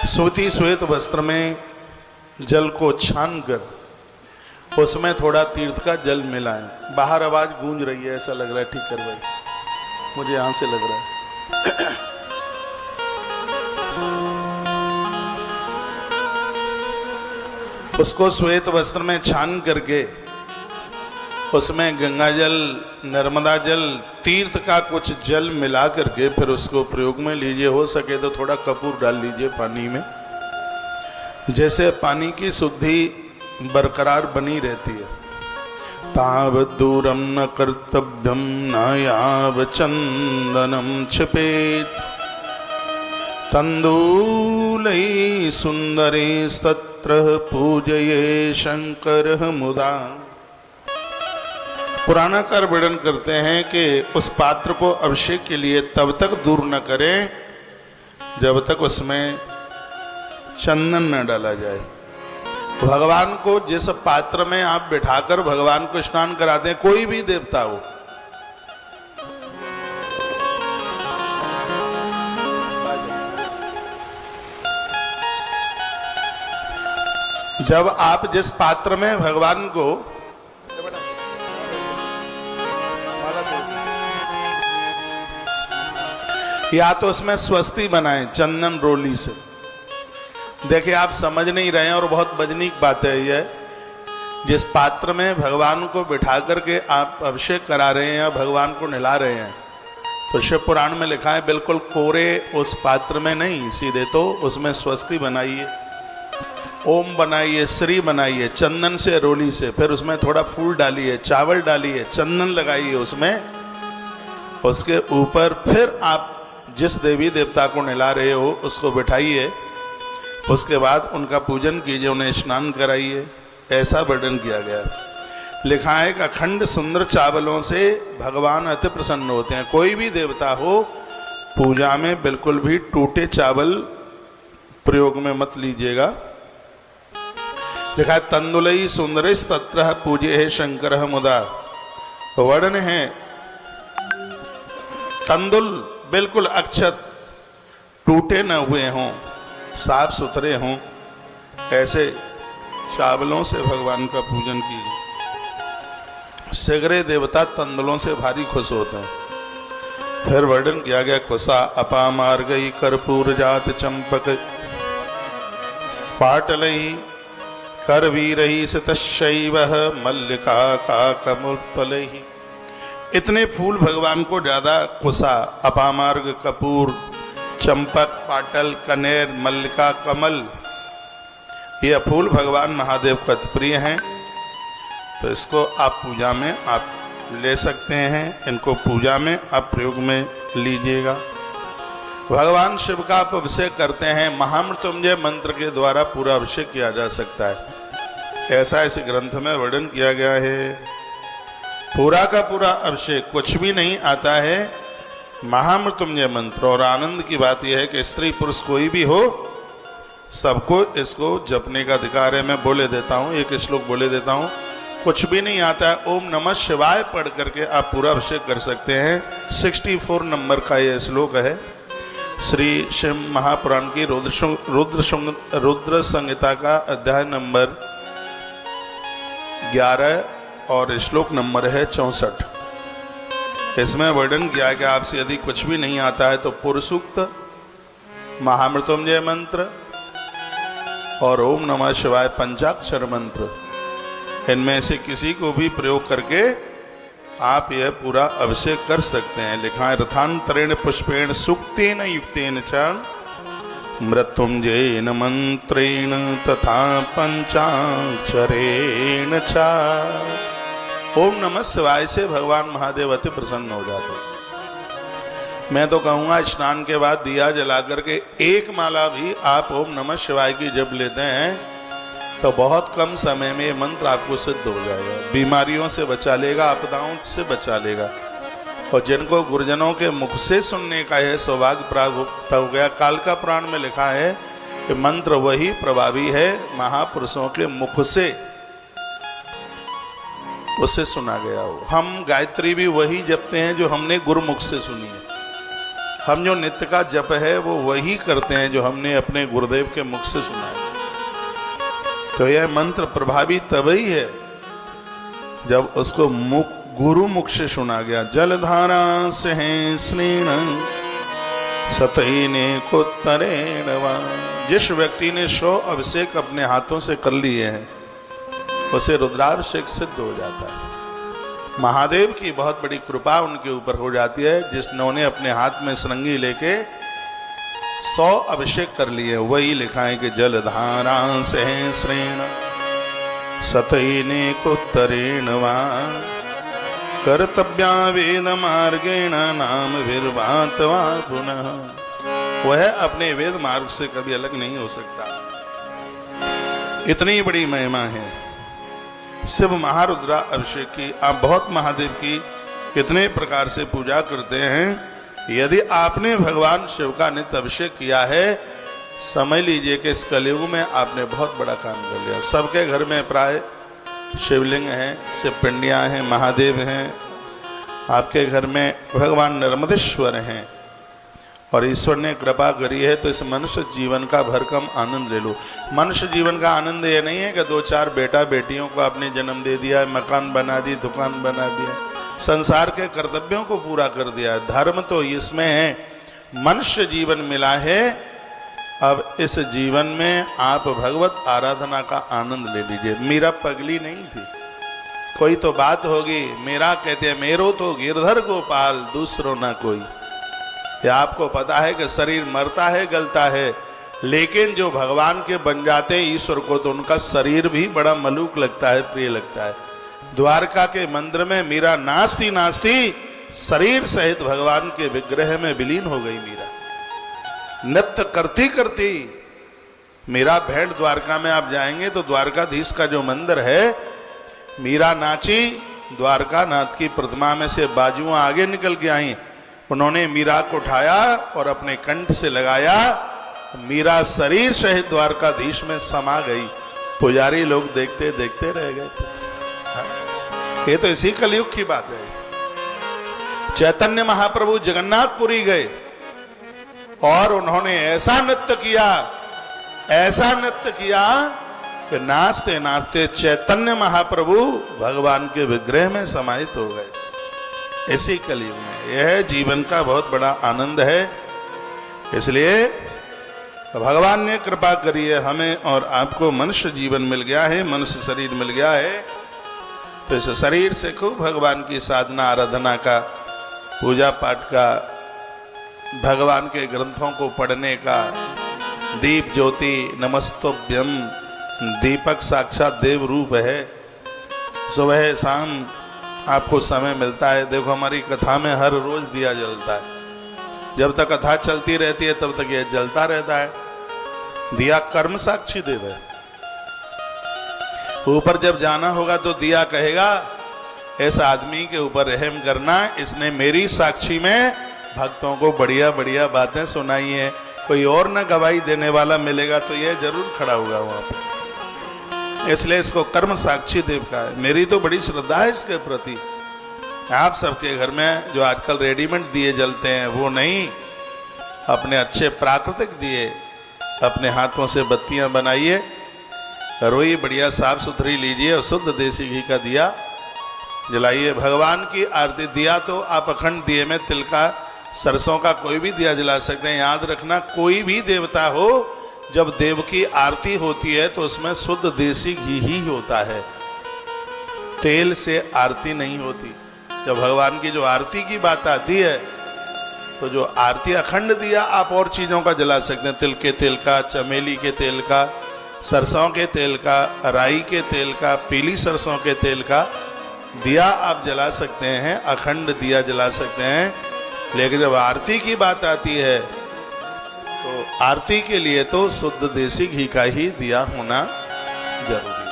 सूती श्वेत वस्त्र में जल को छान कर उसमें थोड़ा तीर्थ का जल मिलाएं। बाहर आवाज गूंज रही है, ऐसा लग रहा है। ठीक कर भाई, मुझे यहां से लग रहा है। उसको श्वेत वस्त्र में छान करके उसमें गंगा जल, नर्मदा जल, तीर्थ का कुछ जल मिला करके फिर उसको प्रयोग में लीजिए। हो सके तो थोड़ा कपूर डाल लीजिए पानी में, जैसे पानी की शुद्धि बरकरार बनी रहती है। तावत् दूरम न कर्तव्यम न याव चंदनम क्षिपेत तंदूलै सुंदरे स्तत्र पूजये शंकर मुदा। पुराणाकार वर्णन करते हैं कि उस पात्र को अभिषेक के लिए तब तक दूर न करें जब तक उसमें चंदन न डाला जाए। भगवान को जिस पात्र में आप बिठाकर भगवान को स्नान कराते हैं, कोई भी देवता हो, जब आप जिस पात्र में भगवान को या तो उसमें स्वस्ति बनाएं चंदन रोली से। देखिए आप समझ नहीं रहे हैं और बहुत बजनीक बात है यह। जिस पात्र में भगवान को बिठा करके आप अभिषेक करा रहे हैं या भगवान को नहला रहे हैं, तो शिव पुराण में लिखा है बिल्कुल कोरे उस पात्र में नहीं, सीधे तो उसमें स्वस्ति बनाइए, ओम बनाइए, श्री बनाइए चंदन से, रोली से। फिर उसमें थोड़ा फूल डालिए, चावल डालिए, चंदन लगाइए उसमें। उसके ऊपर फिर आप जिस देवी देवता को नहला रहे हो उसको बिठाइए। उसके बाद उनका पूजन कीजिए, उन्हें स्नान कराइए। ऐसा वर्णन किया गया। लिखा है कि अखंड सुंदर चावलों से भगवान अति प्रसन्न होते हैं। कोई भी देवता हो, पूजा में बिल्कुल भी टूटे चावल प्रयोग में मत लीजिएगा। लिखा है तंदुलई सुंदरेश तत्र पूजे है शंकर मुदा। वर्णन है तंदुल बिल्कुल अक्षत, टूटे न हुए हों, साफ सुथरे हों, ऐसे चावलों से भगवान का पूजन कीजिए। सगरे देवता तंदुलों से भारी खुश होते हैं। फिर वर्णन किया गया कुसा अपामार गई कर्पूर जात चंपक पाटलई कर वीरही सितशैव मल्लिका का कमुत्पलही। इतने फूल भगवान को ज्यादा कुसा, अपामार्ग, कपूर, चंपक, पाटल, कनेर, मल्लिका, कमल, ये फूल भगवान महादेव को अति प्रिय हैं। तो इसको आप पूजा में आप ले सकते हैं। इनको पूजा में आप प्रयोग में लीजिएगा। भगवान शिव का आप अभिषेक करते हैं, महामृत्युंजय मंत्र के द्वारा पूरा अभिषेक किया जा सकता है। ऐसा इस ग्रंथ में वर्णन किया गया है। पूरा का पूरा अभिषेक कुछ भी नहीं आता है, महामृत्युंजय मंत्र। और आनंद की बात यह है कि स्त्री पुरुष कोई भी हो, सबको इसको जपने का अधिकार है। मैं बोले देता हूँ, एक श्लोक बोले देता हूँ। कुछ भी नहीं आता है, ओम नमः शिवाय पढ़ करके आप पूरा अभिषेक कर सकते हैं। 64 नंबर का यह श्लोक है। श्री शिव महापुराण की रुद्र संहिता का अध्याय नंबर 11 और श्लोक नंबर है 64। इसमें वर्णन किया कि आपसे यदि कुछ भी नहीं आता है तो पुरुषूक्त, महामृत्युंजय मंत्र और ओम नमः शिवाय पंचाक्षर मंत्र, इनमें से किसी को भी प्रयोग करके आप यह पूरा अभिषेक कर सकते हैं। लिखा है रथांतरेण पुष्पेण सुक्तेन युक्तेन च मृत्युंजयेन मंत्रेण तथा पंचाक्षरेण च। ओम नमः शिवाय से भगवान महादेव अति प्रसन्न हो जाते। मैं तो कहूँगा स्नान के बाद दिया जला करके एक माला भी आप ओम नमः शिवाय की जप लेते हैं तो बहुत कम समय में ये मंत्र आपको सिद्ध हो जाएगा। बीमारियों से बचा लेगा, आपदाओं से बचा लेगा। और जिनको गुरुजनों के मुख से सुनने का यह सौभाग्य प्राप्त हो गया, कालका पुराण में लिखा है कि मंत्र वही प्रभावी है महापुरुषों के मुख से उससे सुना गया हो। हम गायत्री भी वही जपते हैं जो हमने गुरुमुख से सुनी है। हम जो नित्य का जप है वो वही करते हैं जो हमने अपने गुरुदेव के मुख से सुना है। तो यह मंत्र प्रभावी तभी है जब उसको गुरु मुख से सुना गया। जलधारा से स्नेण सतहीने को तरेण। जिस व्यक्ति ने 100 अभिषेक अपने हाथों से कर लिए हैं उसे रुद्राभिषेक सिद्ध हो जाता है। महादेव की बहुत बड़ी कृपा उनके ऊपर हो जाती है जिन्होंने अपने हाथ में श्रृंगी लेके 100 अभिषेक कर लिए। वही लिखा है कि जलधारा से श्रेण सतहीने को तरेण वा कर्तव्या वेद मार्गेण नाम विर्वात वा पुनः। वह अपने वेद मार्ग से कभी अलग नहीं हो सकता। इतनी बड़ी महिमा है शिव महारुद्रा अभिषेक की। आप बहुत महादेव की कितने प्रकार से पूजा करते हैं। यदि आपने भगवान शिव का नित्य अभिषेक किया है, समझ लीजिए कि इस कलयुग में आपने बहुत बड़ा काम कर लिया। सबके घर में प्राय शिवलिंग हैं, शिव पिंडियाँ हैं, महादेव हैं। आपके घर में भगवान नर्मदेश्वर हैं और ईश्वर ने कृपा करी है तो इस मनुष्य जीवन का भरकम आनंद ले लो। मनुष्य जीवन का आनंद ये नहीं है कि 2-4 बेटा बेटियों को आपने जन्म दे दिया, मकान बना दी, दुकान बना दिया, संसार के कर्तव्यों को पूरा कर दिया। धर्म तो इसमें है। मनुष्य जीवन मिला है, अब इस जीवन में आप भगवत आराधना का आनंद ले लीजिए। मीरा पगली नहीं थी। कोई तो बात होगी, मेरा कहते हैं मेरो तो गिरधर गोपाल दूसरों ना कोई। या आपको पता है कि शरीर मरता है, गलता है, लेकिन जो भगवान के बन जाते हैं ईश्वर को तो उनका शरीर भी बड़ा मलूक लगता है, प्रिय लगता है। द्वारका के मंदिर में मीरा नाचती नाचती शरीर सहित भगवान के विग्रह में विलीन हो गई। मीरा नृत्य करती करती मीरा भेंट। द्वारका में आप जाएंगे तो द्वारकाधीश का जो मंदिर है, मीरा नाची, द्वारका नाथ की प्रतिमा में से बाजुआं आगे निकल के आई। उन्होंने मीरा को उठाया और अपने कंठ से लगाया। मीरा शरीर सहित द्वारकाधीश में समा गई। पुजारी लोग देखते देखते रह गए थे। ये तो इसी कलयुग की बात है। चैतन्य महाप्रभु जगन्नाथपुरी गए और उन्होंने ऐसा नृत्य किया कि नाचते नाचते चैतन्य महाप्रभु भगवान के विग्रह में समाहित हो गए। इसी कलयुग में यह जीवन का बहुत बड़ा आनंद है। इसलिए भगवान ने कृपा करी है हमें और आपको। मनुष्य जीवन मिल गया है, मनुष्य शरीर मिल गया है, तो इस शरीर से खूब भगवान की साधना आराधना का, पूजा पाठ का, भगवान के ग्रंथों को पढ़ने का। दीप ज्योति नमस्तुभ्यम, दीपक साक्षात देव रूप है। सुबह शाम आपको समय मिलता है। देखो हमारी कथा में हर रोज दिया जलता है। जब तक कथा चलती रहती है तब तक यह जलता रहता है। दिया कर्म साक्षी देव है। ऊपर जब जाना होगा तो दिया कहेगा इस आदमी के ऊपर रहम करना, इसने मेरी साक्षी में भक्तों को बढ़िया बढ़िया बातें सुनाई है। कोई और न गवाही देने वाला मिलेगा तो यह जरूर खड़ा होगा वहां पर। इसलिए इसको कर्म साक्षी देव का है। मेरी तो बड़ी श्रद्धा है इसके प्रति। आप सबके घर में जो आजकल रेडीमेड दिए जलते हैं वो नहीं, अपने अच्छे प्राकृतिक दिए अपने हाथों से बत्तियां बनाइए, रोई बढ़िया साफ सुथरी लीजिए और शुद्ध देसी घी का दिया जलाइए। भगवान की आरती। दिया तो आप अखंड दिए में तिल का, सरसों का कोई भी दिया जला सकते हैं। याद रखना, कोई भी देवता हो, जब देव की आरती होती है तो उसमें शुद्ध देसी घी ही होता है, तेल से आरती नहीं होती। जब भगवान की जो आरती की बात आती है तो जो आरती अखंड दिया आप और चीजों का जला सकते हैं। तिल के तेल का, चमेली के तेल का, सरसों के तेल का, राई के तेल का, पीली सरसों के तेल का दिया आप जला सकते हैं, अखंड दिया जला सकते हैं। लेकिन जब आरती की बात आती है तो आरती के लिए तो शुद्ध देसी घी का ही दिया होना जरूरी है।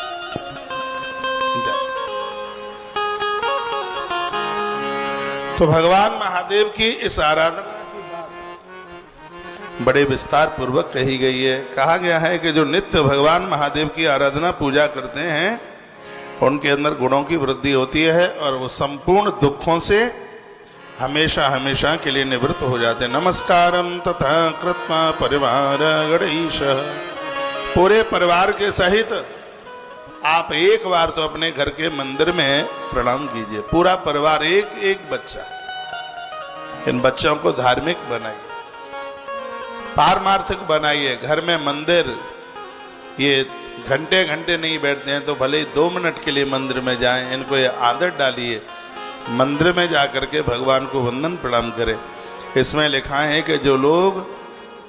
तो भगवान महादेव की इस आराधना की बात बड़े विस्तार पूर्वक कही गई है। कहा गया है कि जो नित्य भगवान महादेव की आराधना पूजा करते हैं उनके अंदर गुणों की वृद्धि होती है और वो संपूर्ण दुखों से हमेशा हमेशा के लिए निवृत्त हो जाते हैं। नमस्कारम तथा कृत्वा परिवार गणेश, पूरे परिवार के सहित आप एक बार तो अपने घर के मंदिर में प्रणाम कीजिए। पूरा परिवार, एक एक बच्चा, इन बच्चों को धार्मिक बनाइए, पारमार्थिक बनाइए। घर में मंदिर, ये घंटे घंटे नहीं बैठते हैं तो भले ही 2 मिनट के लिए मंदिर में जाएं, इनको ये आदत डालिए, मंदिर में जाकर के भगवान को वंदन प्रणाम करें। इसमें लिखा है कि जो लोग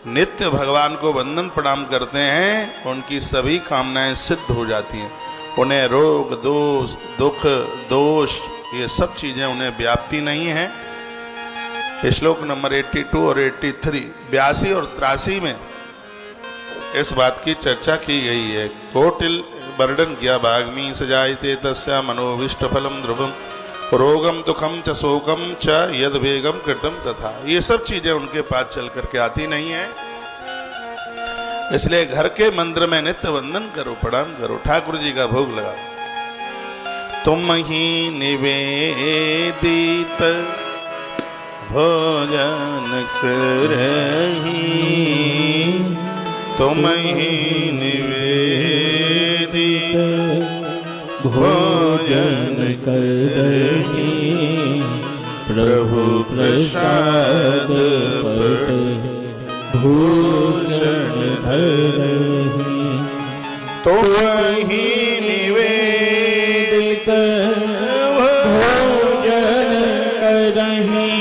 नित्य भगवान को वंदन प्रणाम करते हैं उनकी सभी कामनाएं सिद्ध हो जाती हैं। उन्हें रोग दोष दुख दोष ये सब चीजें उन्हें व्याप्ति नहीं है। श्लोक नंबर 82 और 83, 82 और 83 में इस बात की चर्चा की गई है। कोटिल वर्णन किया, भागमी सजायते तस्या मनोविष्ट फलम ध्रुवम रोगम दुखम च शोकम च यद वेगम कृतम तथा। ये सब चीजें उनके पास चल करके आती नहीं है। इसलिए घर के मंदिर में नित्य वंदन करो, प्रणाम करो, ठाकुर जी का भोग लगाओ। तुम ही निवेदित भोजन करही, तुम ही निवेदित भोजन करही, प्रभु प्रसाद भूषण धरही। तुम ही निवेदित भोजन करही,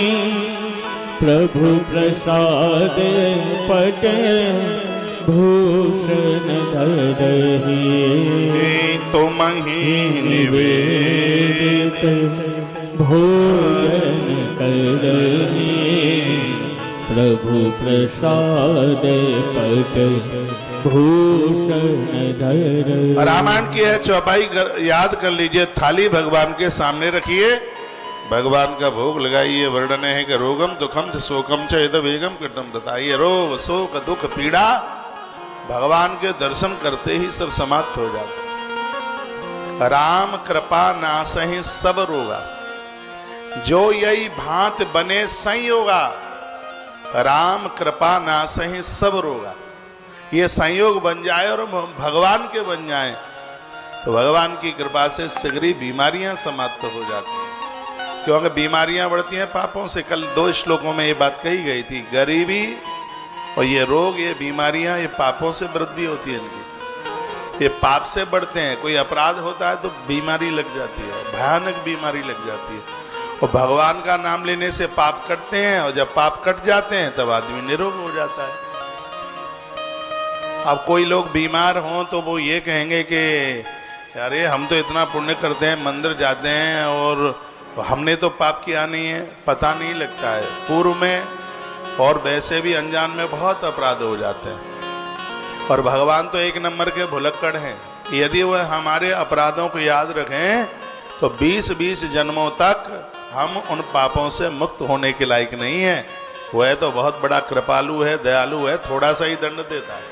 प्रभु प्रसाद पट भूषण धरही। तुम ही निवेदित भोजन करही, प्रभु प्रसाद पट भूषण धरही। रामायण की है चौपाई याद कर लीजिए। थाली भगवान के सामने रखिए, भगवान का भोग लगाइए। वर्णन है कि रोगम दुखम च शोकम च यद वेगम कृतम तथा। ये रोग शोक दुख पीड़ा भगवान के दर्शन करते ही सब समाप्त हो जाते। राम कृपा नासहि सब रोगा, जो यही भांत बने संयोगा। राम कृपा नासहि सब रोगा, ये संयोग बन जाए और भगवान के बन जाए तो भगवान की कृपा से शीघ्र बीमारियां समाप्त हो जाती हैं। क्योंकि बीमारियां बढ़ती हैं पापों से। कल 2 श्लोकों में ये बात कही गई थी। गरीबी और ये रोग, ये बीमारियां, ये पापों से वृद्धि होती है इनकी। ये पाप से बढ़ते हैं। कोई अपराध होता है तो बीमारी लग जाती है, भयानक बीमारी लग जाती है। और भगवान का नाम लेने से पाप कटते हैं, और जब पाप कट जाते हैं तब आदमी निरोग हो जाता है। अब कोई लोग बीमार हों तो वो ये कहेंगे कि अरे हम तो इतना पुण्य करते हैं, मंदिर जाते हैं और हमने तो पाप किया नहीं है। पता नहीं लगता है, पूर्व में और वैसे भी अनजान में बहुत अपराध हो जाते हैं। और भगवान तो 1 नंबर के भुलक्कड़ हैं। यदि वह हमारे अपराधों को याद रखें तो 20-20 जन्मों तक हम उन पापों से मुक्त होने के लायक नहीं है। वह तो बहुत बड़ा कृपालु है, दयालु है, थोड़ा सा ही दंड देता है।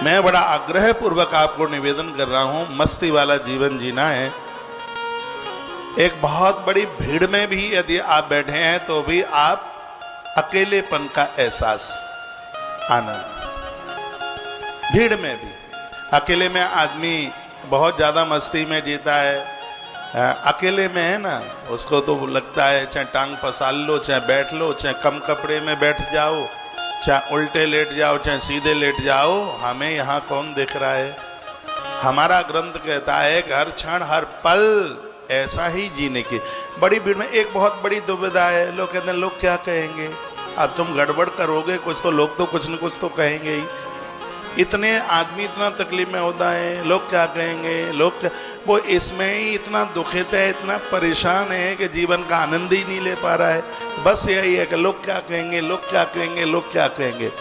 मैं बड़ा आग्रह पूर्वक आपको निवेदन कर रहा हूं, मस्ती वाला जीवन जीना है। एक बहुत बड़ी भीड़ में भी यदि आप बैठे हैं तो भी आप अकेलेपन का एहसास, आनंद, भीड़ में भी। अकेले में आदमी बहुत ज्यादा मस्ती में जीता है। अकेले में है ना, उसको तो लगता है चाहे टांग पसार लो, चाहे बैठ लो, चाहे कम कपड़े में बैठ जाओ, चाहे उल्टे लेट जाओ, चाहे सीधे लेट जाओ, हमें यहाँ कौन देख रहा है। हमारा ग्रंथ कहता है कि हर क्षण हर पल ऐसा ही जीने की। बड़ी भीड़ में एक बहुत बड़ी दुविधा है। लोग कहते हैं लोग क्या कहेंगे, अब तुम गड़बड़ करोगे कुछ तो लोग तो कुछ न कुछ तो कहेंगे ही। इतने आदमी इतना तकलीफ में होता है, लोग क्या कहेंगे, लोग क्या, वो इसमें ही इतना दुखित है, इतना परेशान है कि जीवन का आनंद ही नहीं ले पा रहा है। बस यही है कि लोग क्या कहेंगे, लोग क्या कहेंगे, लोग क्या कहेंगे।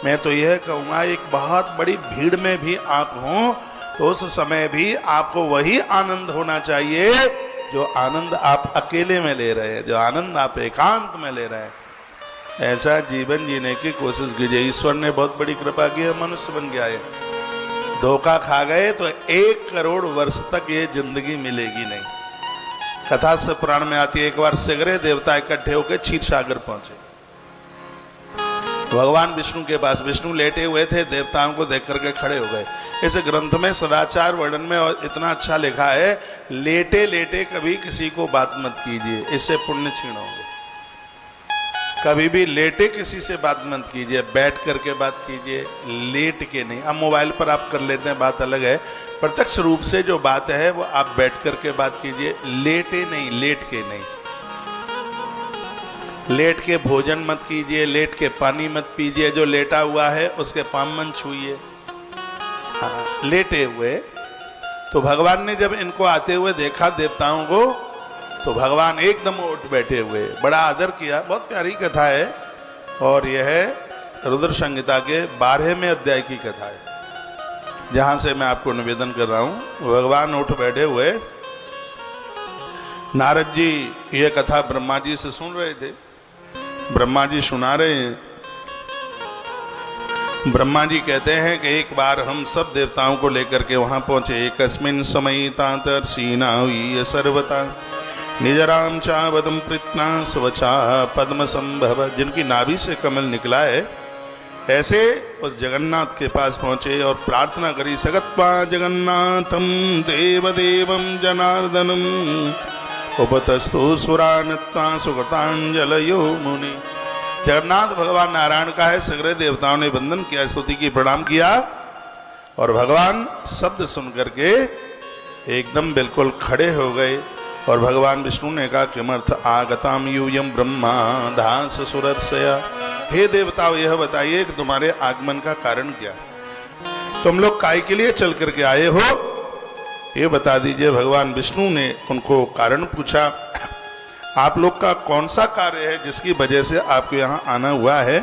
मैं तो यह कहूँगा, एक बहुत बड़ी भीड़ में भी आप हों तो उस समय भी आपको वही आनंद होना चाहिए जो आनंद आप अकेले में ले रहे हैं, जो आनंद आप एकांत में ले रहे हैं। ऐसा जीवन जीने की कोशिश कीजिए। ईश्वर ने बहुत बड़ी कृपा की है, मनुष्य बन गया है। धोखा खा गए तो 1 करोड़ वर्ष तक ये जिंदगी मिलेगी नहीं। कथा से पुराण में आती है, एक बार सगरे देवता इकट्ठे होकर क्षीर सागर पहुंचे भगवान विष्णु के पास। विष्णु लेटे हुए थे, देवताओं को देख करके खड़े हो गए। इस ग्रंथ में सदाचार वर्णन में और इतना अच्छा लिखा है, लेटे लेटे कभी किसी को बात मत कीजिए, इससे पुण्य क्षीण होंगे। कभी भी लेटे किसी से बात मत कीजिए, बैठ करके बात कीजिए, लेट के नहीं। अब मोबाइल पर आप कर लेते हैं, बात अलग है। प्रत्यक्ष रूप से जो बात है वो आप बैठ करके बात कीजिए, लेटे नहीं, लेट के नहीं। लेट के भोजन मत कीजिए, लेट के पानी मत पीजिए। जो लेटा हुआ है उसके पाँव मत छूइए। लेटे हुए तो भगवान ने जब इनको आते हुए देखा देवताओं को, तो भगवान एकदम उठ बैठे हुए, बड़ा आदर किया। बहुत प्यारी कथा है और यह है रुद्र संहिता के 12वें अध्याय की कथा है, जहां से मैं आपको निवेदन कर रहा हूं। भगवान उठ बैठे हुए, नारद जी ये कथा ब्रह्मा जी से सुन रहे थे, ब्रह्मा जी सुना रहे हैं। ब्रह्मा जी कहते हैं कि एक बार हम सब देवताओं को लेकर के वहां पहुंचे। एकस्मिन् समयि तातर्षीणा सर्वता निजराम चावदम पृतना स्वचा पद्म संभव, जिनकी नाभि से कमल निकला है, ऐसे उस जगन्नाथ के पास पहुंचे और प्रार्थना करी। सगत्वा जगन्नाथम देवदेवम जनार्दनम उपतस्तु सुरानत्वा सुकृतांजलयो मुनि। जगन्नाथ भगवान नारायण का है। सगरे देवताओं ने वंदन किया, स्तुति की, प्रणाम किया और भगवान शब्द सुन करके एकदम बिल्कुल खड़े हो गए। और भगवान विष्णु ने कहा, किमर्थ आगताम यूयम ब्रह्मा धास सुरर्षया। हे देवताओं, यह बताइए कि तुम्हारे आगमन का कारण क्या है? तुम लोग काय के लिए चल करके आए हो, ये बता दीजिए। भगवान विष्णु ने उनको कारण पूछा, आप लोग का कौन सा कार्य है जिसकी वजह से आपको यहाँ आना हुआ है?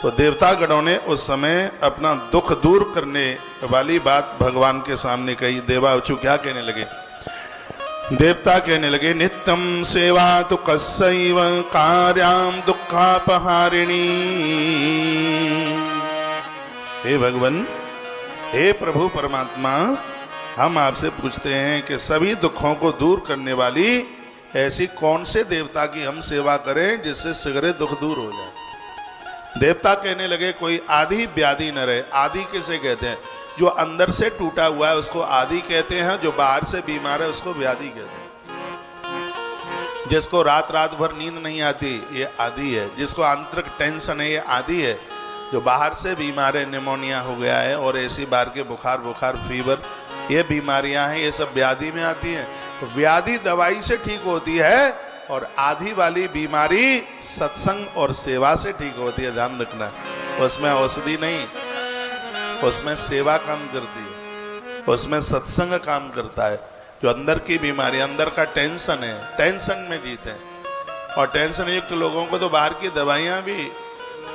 तो देवता गणों ने उस समय अपना दुख दूर करने वाली बात भगवान के सामने कही। देवावचु क्या कहने लगे? देवता कहने लगे, नित्यम सेवा तो कस्सैव कार्याम दुखापहारिणी। हे भगवान, हे प्रभु परमात्मा, हम आपसे पूछते हैं कि सभी दुखों को दूर करने वाली ऐसी कौन से देवता की हम सेवा करें जिससे शीघ्र दुख दूर हो जाए? देवता कहने लगे, कोई आदि व्याधि न रहे। आदि किसे कहते हैं? जो अंदर से टूटा हुआ है उसको आदि कहते हैं, जो बाहर से बीमार है उसको व्याधि कहते हैं। जिसको रात रात भर नींद नहीं आती, ये आदि है। जिसको आंतरिक टेंशन है, ये आदि है। जो बाहर से बीमार है, निमोनिया हो गया है और ऐसी बार के बुखार फीवर, ये बीमारियां हैं, ये सब व्याधि में आती हैं। तो व्याधि दवाई से ठीक होती है और आधी वाली बीमारी सत्संग और सेवा से ठीक होती है। ध्यान रखना, उसमें औषधि नहीं, उसमें सेवा काम करती है, उसमें सत्संग काम करता है। जो अंदर की बीमारी, अंदर का टेंशन है, टेंशन में जीते हैं। और टेंशन युक्त लोगों को तो बाहर की दवाइयाँ भी,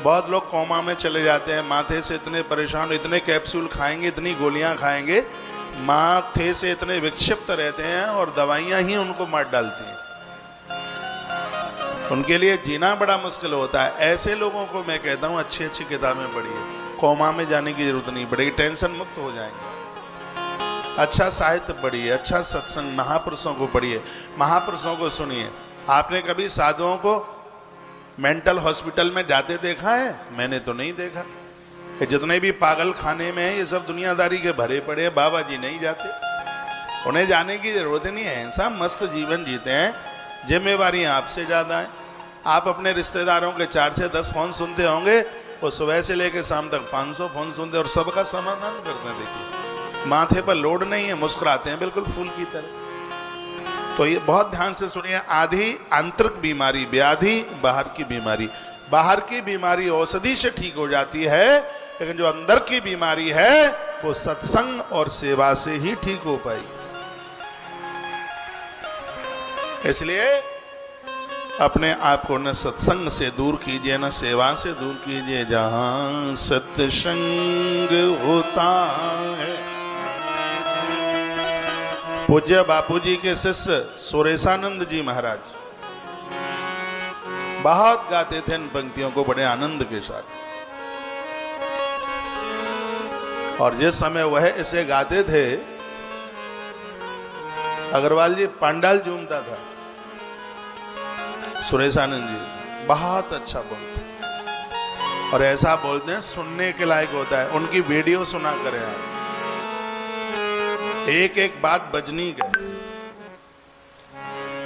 बहुत लोग कोमा में चले जाते हैं, माथे से इतने परेशान, इतने कैप्सूल खाएंगे, इतनी गोलियां खाएंगे, माथे से इतने विक्षिप्त रहते हैं और दवाइयां ही उनको मार डालती हैं। उनके लिए जीना बड़ा मुश्किल होता है। ऐसे लोगों को मैं कहता हूँ अच्छी अच्छी किताबें पढ़िए, कोमा में जाने की जरूरत नहीं पड़ेगी, टेंशन मुक्त हो जाएंगे। अच्छा साहित्य पढ़िए, अच्छा सत्संग, महापुरुषों को पढ़िए, महापुरुषों को सुनिए। आपने कभी साधुओं को मेंटल हॉस्पिटल में जाते देखा है? मैंने तो नहीं देखा। जितने भी पागल खाने में है, ये सब दुनियादारी के भरे पड़े हैं, बाबा जी नहीं जाते। उन्हें जाने की जरूरत नहीं है। ऐसा मस्त जीवन जीते हैं, जिम्मेवारी आपसे ज्यादा है। आप अपने रिश्तेदारों के 4 से 10 फोन सुनते होंगे, वो सुबह से लेकर शाम तक 500 फोन सुनते और सबका समाधान करते हैं। देखिए, माथे पर लोड नहीं है, मुस्कुराते हैं बिल्कुल फूल की तरह। तो ये बहुत ध्यान से सुनिए। आधी आंतरिक बीमारी व्याधि, बाहर की बीमारी। बाहर की बीमारी औषधि से ठीक हो जाती है, लेकिन जो अंदर की बीमारी है वो सत्संग और सेवा से ही ठीक हो पाएगी। इसलिए अपने आप को न सत्संग से दूर कीजिए, न सेवा से दूर कीजिए। जहां सत्संग होता है। पूज्य बापूजी के शिष्य सुरेशानंद जी महाराज बहुत गाते थे इन पंक्तियों को बड़े आनंद के साथ। और जिस समय वह इसे गाते थे, अग्रवाल जी पांडाल झूमता था, सुरेश आनंद जी बहुत अच्छा बोलते और ऐसा बोलते हैं सुनने के लायक होता है। उनकी वीडियो सुना करें आप, एक एक बात बजनी गए।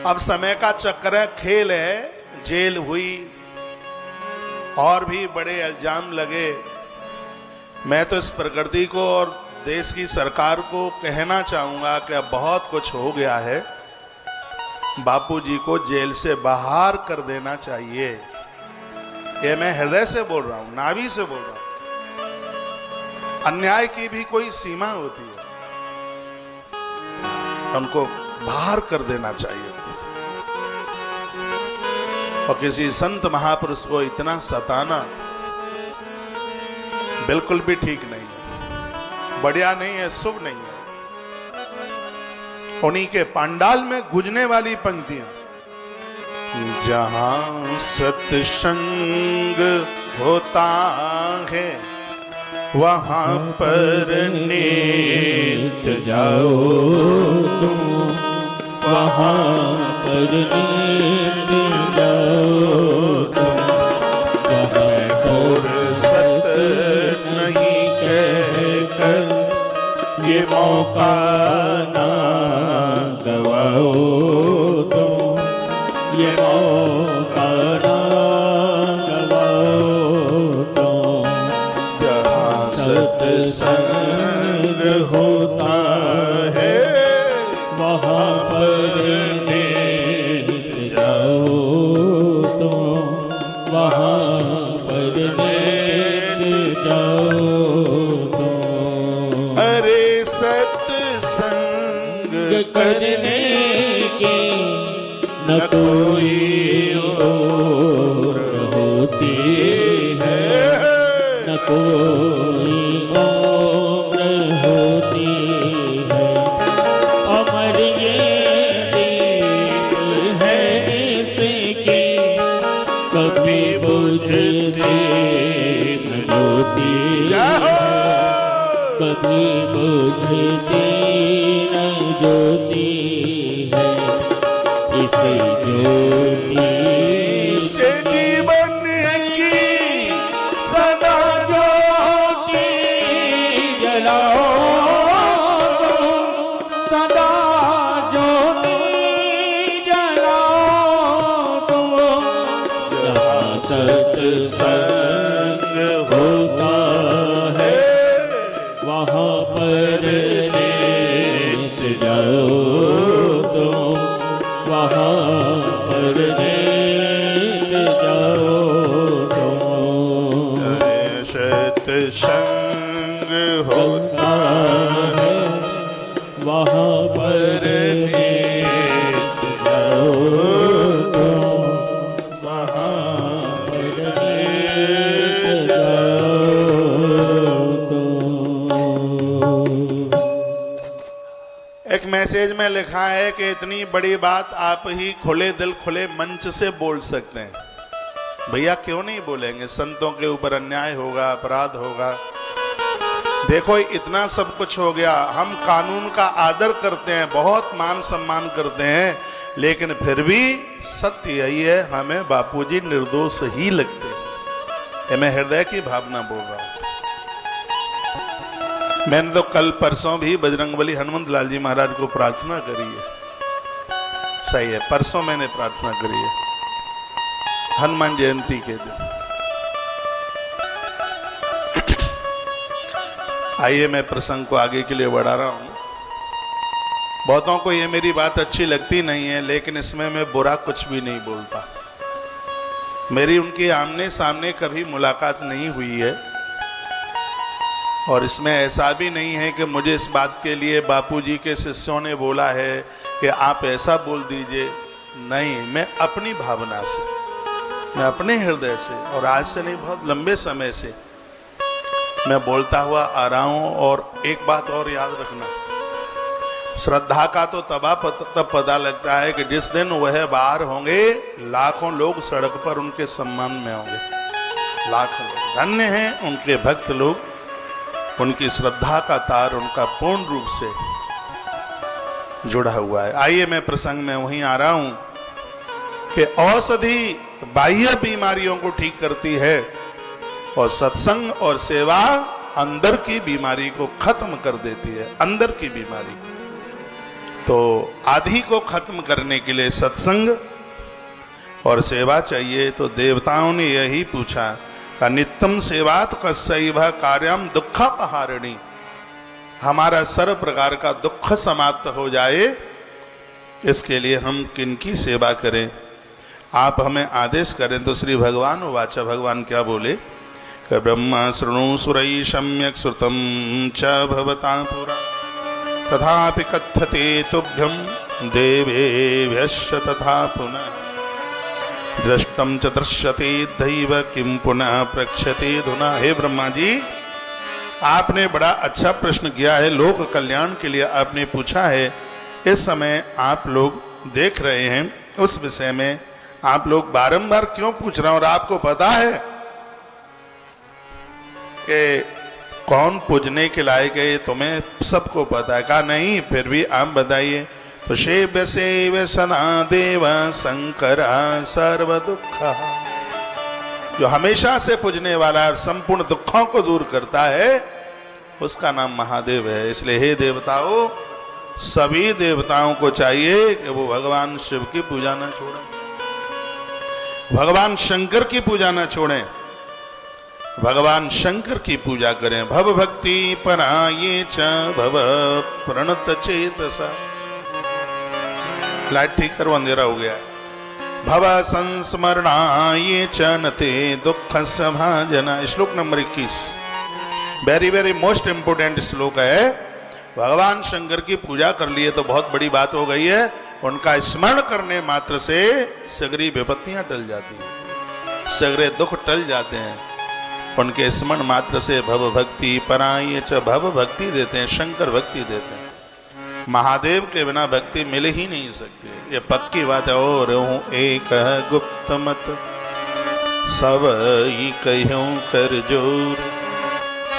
अब समय का चक्कर है, खेल है, जेल हुई और भी बड़े इल्जाम लगे। मैं तो इस प्रकृति को और देश की सरकार को कहना चाहूंगा कि अब बहुत कुछ हो गया है, बापूजी को जेल से बाहर कर देना चाहिए। ये मैं हृदय से बोल रहा हूं, नाभि से बोल रहा हूं। अन्याय की भी कोई सीमा होती है, उनको बाहर कर देना चाहिए। और किसी संत महापुरुष को इतना सताना बिल्कुल भी ठीक नहीं है, बढ़िया नहीं है, शुभ नहीं है। उन्हीं के पांडाल में गुजने वाली पंक्तियां, जहां सत्संग होता है वहां पर नेट जाओ तुम, वहाँ पर नेट जाओ तुम, जहाँ फुर्सत नहीं कहकर ये मौका ना गवाओ तुम, ये मौका ना गवाओ तुम, जहाँ सत्संग होता है वहाँ पर नेट जाओ तुम, वहाँ पर नेट जाओ तुम। अरे सत्संग करने की न कोई और होती है, न कोई और होती है। अमर ये दीप है इसकी, कभी बुझती न ज्योति है, कभी बुझती न ज्योति है। इस ज्योति से जीवन की सदा ज्योति जलाओ, सदा ज्योति जलाओ तुम, जहाँ सत्संग होता है वहाँ पर नेट जाओ तुम, वहाँ पर नेट जाओ तुम। सत्संग होता है वहाँ पर नेट जाओ तुम, वहाँ पर नेट जाओ तुम। एक मैसेज में लिखा है कि इतनी बड़ी बात आप ही खुले दिल खुले मंच से बोल सकते हैं। भैया क्यों नहीं बोलेंगे? संतों के ऊपर अन्याय होगा, अपराध होगा। देखो इतना सब कुछ हो गया, हम कानून का आदर करते हैं, बहुत मान सम्मान करते हैं, लेकिन फिर भी सत्य यही है, हमें बापूजी निर्दोष ही लगते हैं। ये मैं हृदय की भावना बोल रहा हूं। मैंने तो कल परसों भी बजरंगबली हनुमंत लाल जी महाराज को प्रार्थना करी है। सही है, परसों मैंने प्रार्थना करी है हनुमान जयंती के दिन। आइए मैं प्रसंग को आगे के लिए बढ़ा रहा हूं। बहुतों को ये मेरी बात अच्छी लगती नहीं है, लेकिन इसमें मैं बुरा कुछ भी नहीं बोलता। मेरी उनकी आमने सामने कभी मुलाकात नहीं हुई है, और इसमें ऐसा भी नहीं है कि मुझे इस बात के लिए बापूजी के शिष्यों ने बोला है कि आप ऐसा बोल दीजिए। नहीं, मैं अपनी भावना से, मैं अपने हृदय से, और आज से नहीं बहुत लंबे समय से मैं बोलता हुआ आ रहा हूं। और एक बात और याद रखना, श्रद्धा का तो तब पता लगता है कि जिस दिन वह बाहर होंगे, लाखों लोग सड़क पर उनके सम्मान में होंगे। लाखों लोग धन्य हैं उनके भक्त लोग, उनकी श्रद्धा का तार उनका पूर्ण रूप से जुड़ा हुआ है। आइए मैं प्रसंग में वहीं आ रहा हूं कि औषधि बाह्य बीमारियों को ठीक करती है और सत्संग और सेवा अंदर की बीमारी को खत्म कर देती है, अंदर की बीमारी। तो आदि को खत्म करने के लिए सत्संग और सेवा चाहिए। तो देवताओं ने यही पूछा का नित्यम सेवात कस्यैव कार्यम दुःखापहारिणी, हमारा सर्व प्रकार का दुख समाप्त हो जाए इसके लिए हम किनकी सेवा करें, आप हमें आदेश करें। तो श्री भगवान वाचा, भगवान क्या बोले कि ब्रह्म शृणु सुरई सम्यक श्रुतम च भवता पुरा तथापि कथ्यते तुभ्यं देवेभ्यश्च तथा पुनः दृष्टम च दृश्यते दैव किम पुनः प्रक्षते धुना। हे ब्रह्मा जी, आपने बड़ा अच्छा प्रश्न किया है, लोक कल्याण के लिए आपने पूछा है। इस समय आप लोग देख रहे हैं, उस विषय में आप लोग बारंबार क्यों पूछ रहे हैं? और आपको पता है कि कौन पूजने के लायक है, तुम्हें सबको पता है। कहा नहीं, फिर भी आप बताइए। तो शिव सेव सदा देव शंकर सर्व दुख, जो हमेशा से पूजने वाला और संपूर्ण दुखों को दूर करता है, उसका नाम महादेव है। इसलिए हे देवताओं, सभी देवताओं को चाहिए कि वो भगवान शिव की पूजा न छोड़ें, भगवान शंकर की पूजा न छोड़ें, भगवान शंकर की पूजा करें। भव भक्ति पराये च भव प्रणत चेतसा। लाइट ठीक करो, अंधेरा हो गया। भव संस्मरणाये च नते दुख सभाजना। श्लोक number 21 very very most important श्लोक है। भगवान शंकर की पूजा कर लिए तो बहुत बड़ी बात हो गई है। उनका स्मरण करने मात्र से सगरी विपत्तियां टल जाती हैं, सगरे दुख टल जाते हैं। उनके स्मरण मात्र से भव भक्ति पराये च, भव भक्ति देते हैं, शंकर भक्ति देते हैं। महादेव के बिना भक्ति मिल ही नहीं सकती, ये पक्की बात है। और एक गुप्त मत सब ही कहूं कर जोर,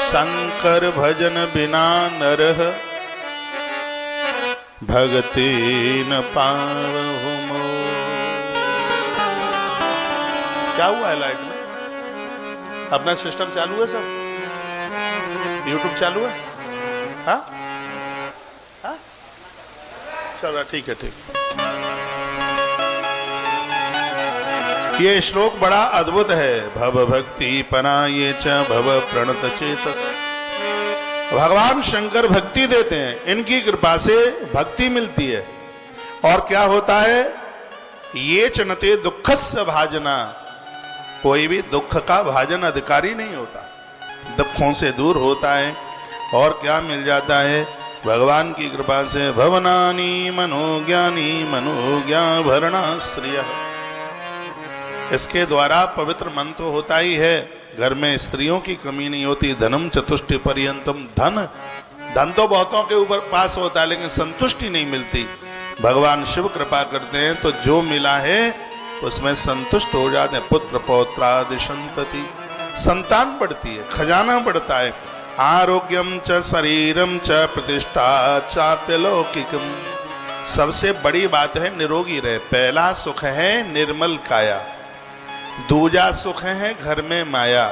शंकर भजन बिना नरह भगति न पावहु मोर। क्या हुआ है लाइट में? अपना सिस्टम चालू है सब? यूट्यूब चालू है? हाँ हाँ, चल रहा, ठीक है, ठीक। ये श्लोक बड़ा अद्भुत है। भव भक्ति पराये च भव प्रणत चेतस। भगवान शंकर भक्ति देते हैं, इनकी कृपा से भक्ति मिलती है। और क्या होता है? ये चनते दुखस्य भाजना, कोई भी दुख का भाजन अधिकारी नहीं होता, दुखों से दूर होता है। और क्या मिल जाता है? भगवान की कृपा से भवनानी मनोज्ञानी मनोज्ञा भरणाश्रिय। इसके द्वारा पवित्र मन तो होता ही है, घर में स्त्रियों की कमी नहीं होती। धनम चतुष्टि पर्यंतम, धन तो बहुतों के ऊपर पास होता है, लेकिन संतुष्टि नहीं मिलती। भगवान शिव कृपा करते हैं तो जो मिला है उसमें संतुष्ट हो जाते हैं। पुत्र पौत्रादि संतति, संतान बढ़ती है, खजाना बढ़ता है। आरोग्यम च शरीरम च प्रतिष्ठा चाप्यलौकिकम। सबसे बड़ी बात है निरोगी रहे। पहला सुख है निर्मल काया, दूजा सुख है घर में माया,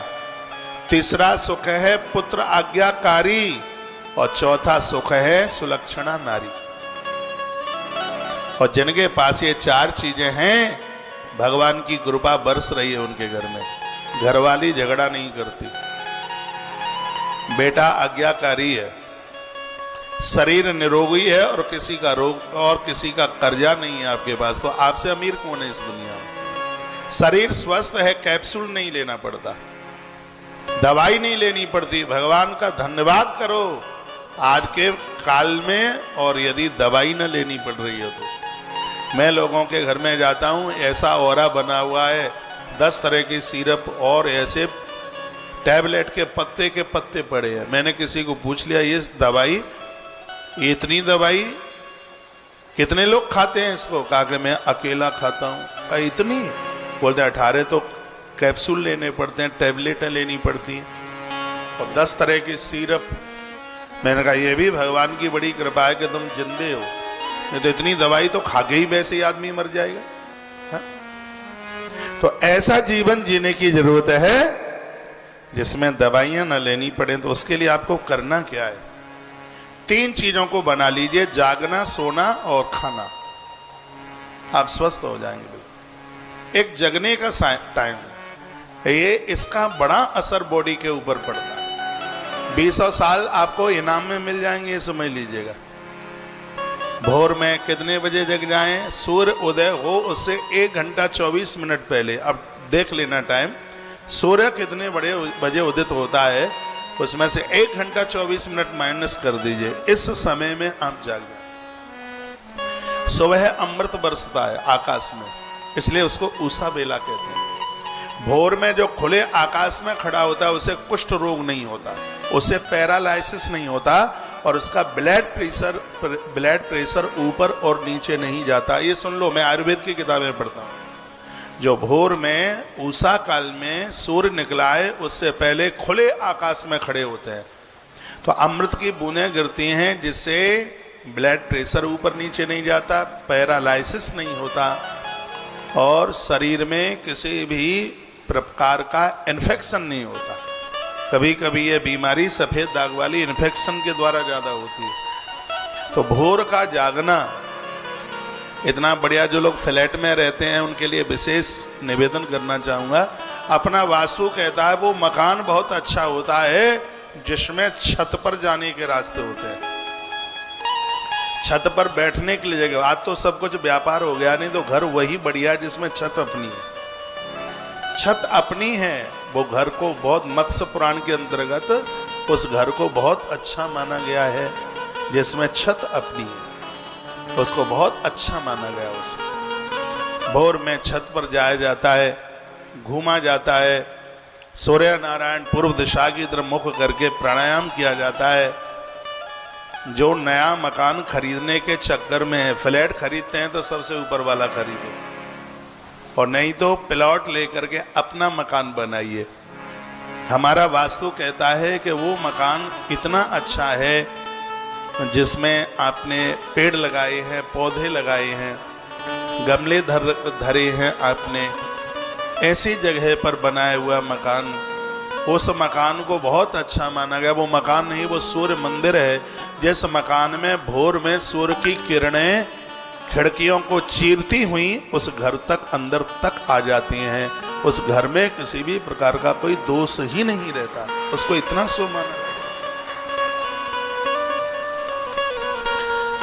तीसरा सुख है पुत्र आज्ञाकारी, और चौथा सुख है सुलक्षणा नारी। और जिनके पास ये चार चीजें हैं, भगवान की कृपा बरस रही है उनके घर में। घरवाली झगड़ा नहीं करती, बेटा आज्ञाकारी है, शरीर निरोगी है, और किसी का रोग और किसी का कर्जा नहीं है आपके पास। तो आपसे अमीर कौन है इस दुनिया में? शरीर स्वस्थ है, कैप्सूल नहीं लेना पड़ता, दवाई नहीं लेनी पड़ती। भगवान का धन्यवाद करो आज के काल में। और यदि दवाई न लेनी पड़ रही हो तो मैं लोगों के घर में जाता हूँ, ऐसा औरा बना हुआ है, 10 तरह की सिरप और ऐसे टैबलेट के पत्ते पड़े हैं। मैंने किसी को पूछ लिया, ये दवाई, इतनी दवाई कितने लोग खाते हैं इसको? कहा कि मैं अकेला खाता हूँ। कहा इतनी? बोलते 18 तो कैप्सूल लेने पड़ते हैं, टैबलेटें लेनी पड़ती हैं, और 10 तरह की सिरप। मैंने कहा ये भी भगवान की बड़ी कृपा है कि तुम जिंदे हो। नहीं तो इतनी दवाई तो खा के ही वैसे ही आदमी मर जाएगा। हा? तो ऐसा जीवन जीने की जरूरत है जिसमें दवाइयां न लेनी पड़े। तो उसके लिए आपको करना क्या है? 3 चीजों को बना लीजिए, जागना, सोना और खाना, आप स्वस्थ हो जाएंगे। एक जगने का टाइम, ये इसका बड़ा असर बॉडी के ऊपर पड़ता है। 20 साल आपको इनाम में मिल जाएंगे, ये समझ लीजिएगा। भोर में कितने बजे जग जाएं? सूर्य उदय हो उससे 1 घंटा 24 मिनट पहले, अब देख लेना टाइम, सूर्य कितने बजे उदित होता है उसमें से 1 घंटा 24 मिनट माइनस कर दीजिए, इस समय में आप जाग जाए। सुबह अमृत बरसता है आकाश में, इसलिए उसको उषा बेला कहते हैं। भोर में जो खुले आकाश में खड़ा होता है उसे कुष्ठ रोग नहीं होता, उसे पैरालाइसिस नहीं होता, और उसका ब्लड प्रेशर ऊपर और नीचे नहीं जाता। ये सुन लो, मैं आयुर्वेद की किताबें पढ़ता हूँ। जो भोर में उषा काल में सूर्य निकला है उससे पहले खुले आकाश में खड़े होते हैं, तो अमृत की बूंदें गिरती हैं, जिससे ब्लड प्रेशर ऊपर नीचे नहीं जाता, पैरालाइसिस नहीं होता, और शरीर में किसी भी प्रकार का इन्फेक्शन नहीं होता। कभी कभी ये बीमारी सफेद दाग वाली इन्फेक्शन के द्वारा ज्यादा होती है। तो भोर का जागना इतना बढ़िया। जो लोग फ्लैट में रहते हैं उनके लिए विशेष निवेदन करना चाहूंगा, अपना वास्तु कहता है वो मकान बहुत अच्छा होता है जिसमें छत पर जाने के रास्ते होते हैं, छत पर बैठने के लिए जगह। आज तो सब कुछ व्यापार हो गया, नहीं तो घर वही बढ़िया जिसमें छत अपनी है। छत अपनी है, वो घर को बहुत, मत्स्य पुराण के अंतर्गत उस घर को बहुत अच्छा माना गया है जिसमें छत अपनी है, उसको बहुत अच्छा माना गया। उसे भोर में छत पर जाया जाता है, घूमा जाता है, सूर्य नारायण पूर्व दिशा की तरफ मुख करके प्राणायाम किया जाता है। जो नया मकान खरीदने के चक्कर में है, फ्लैट खरीदते हैं तो सबसे ऊपर वाला खरीदो, और नहीं तो प्लॉट लेकर के अपना मकान बनाइए। हमारा वास्तु कहता है कि वो मकान इतना अच्छा है जिसमें आपने पेड़ लगाए हैं, पौधे लगाए हैं, गमले धरे हैं आपने, ऐसी जगह पर बनाया हुआ मकान, उस मकान को बहुत अच्छा माना गया। वो मकान नहीं, वो सूर्य मंदिर है, जिस मकान में भोर में सूर्य की किरणें खिड़कियों को चीरती हुई उस घर तक, अंदर तक आ जाती हैं। उस घर में किसी भी प्रकार का कोई दोष ही नहीं रहता, उसको इतना शुभ माना।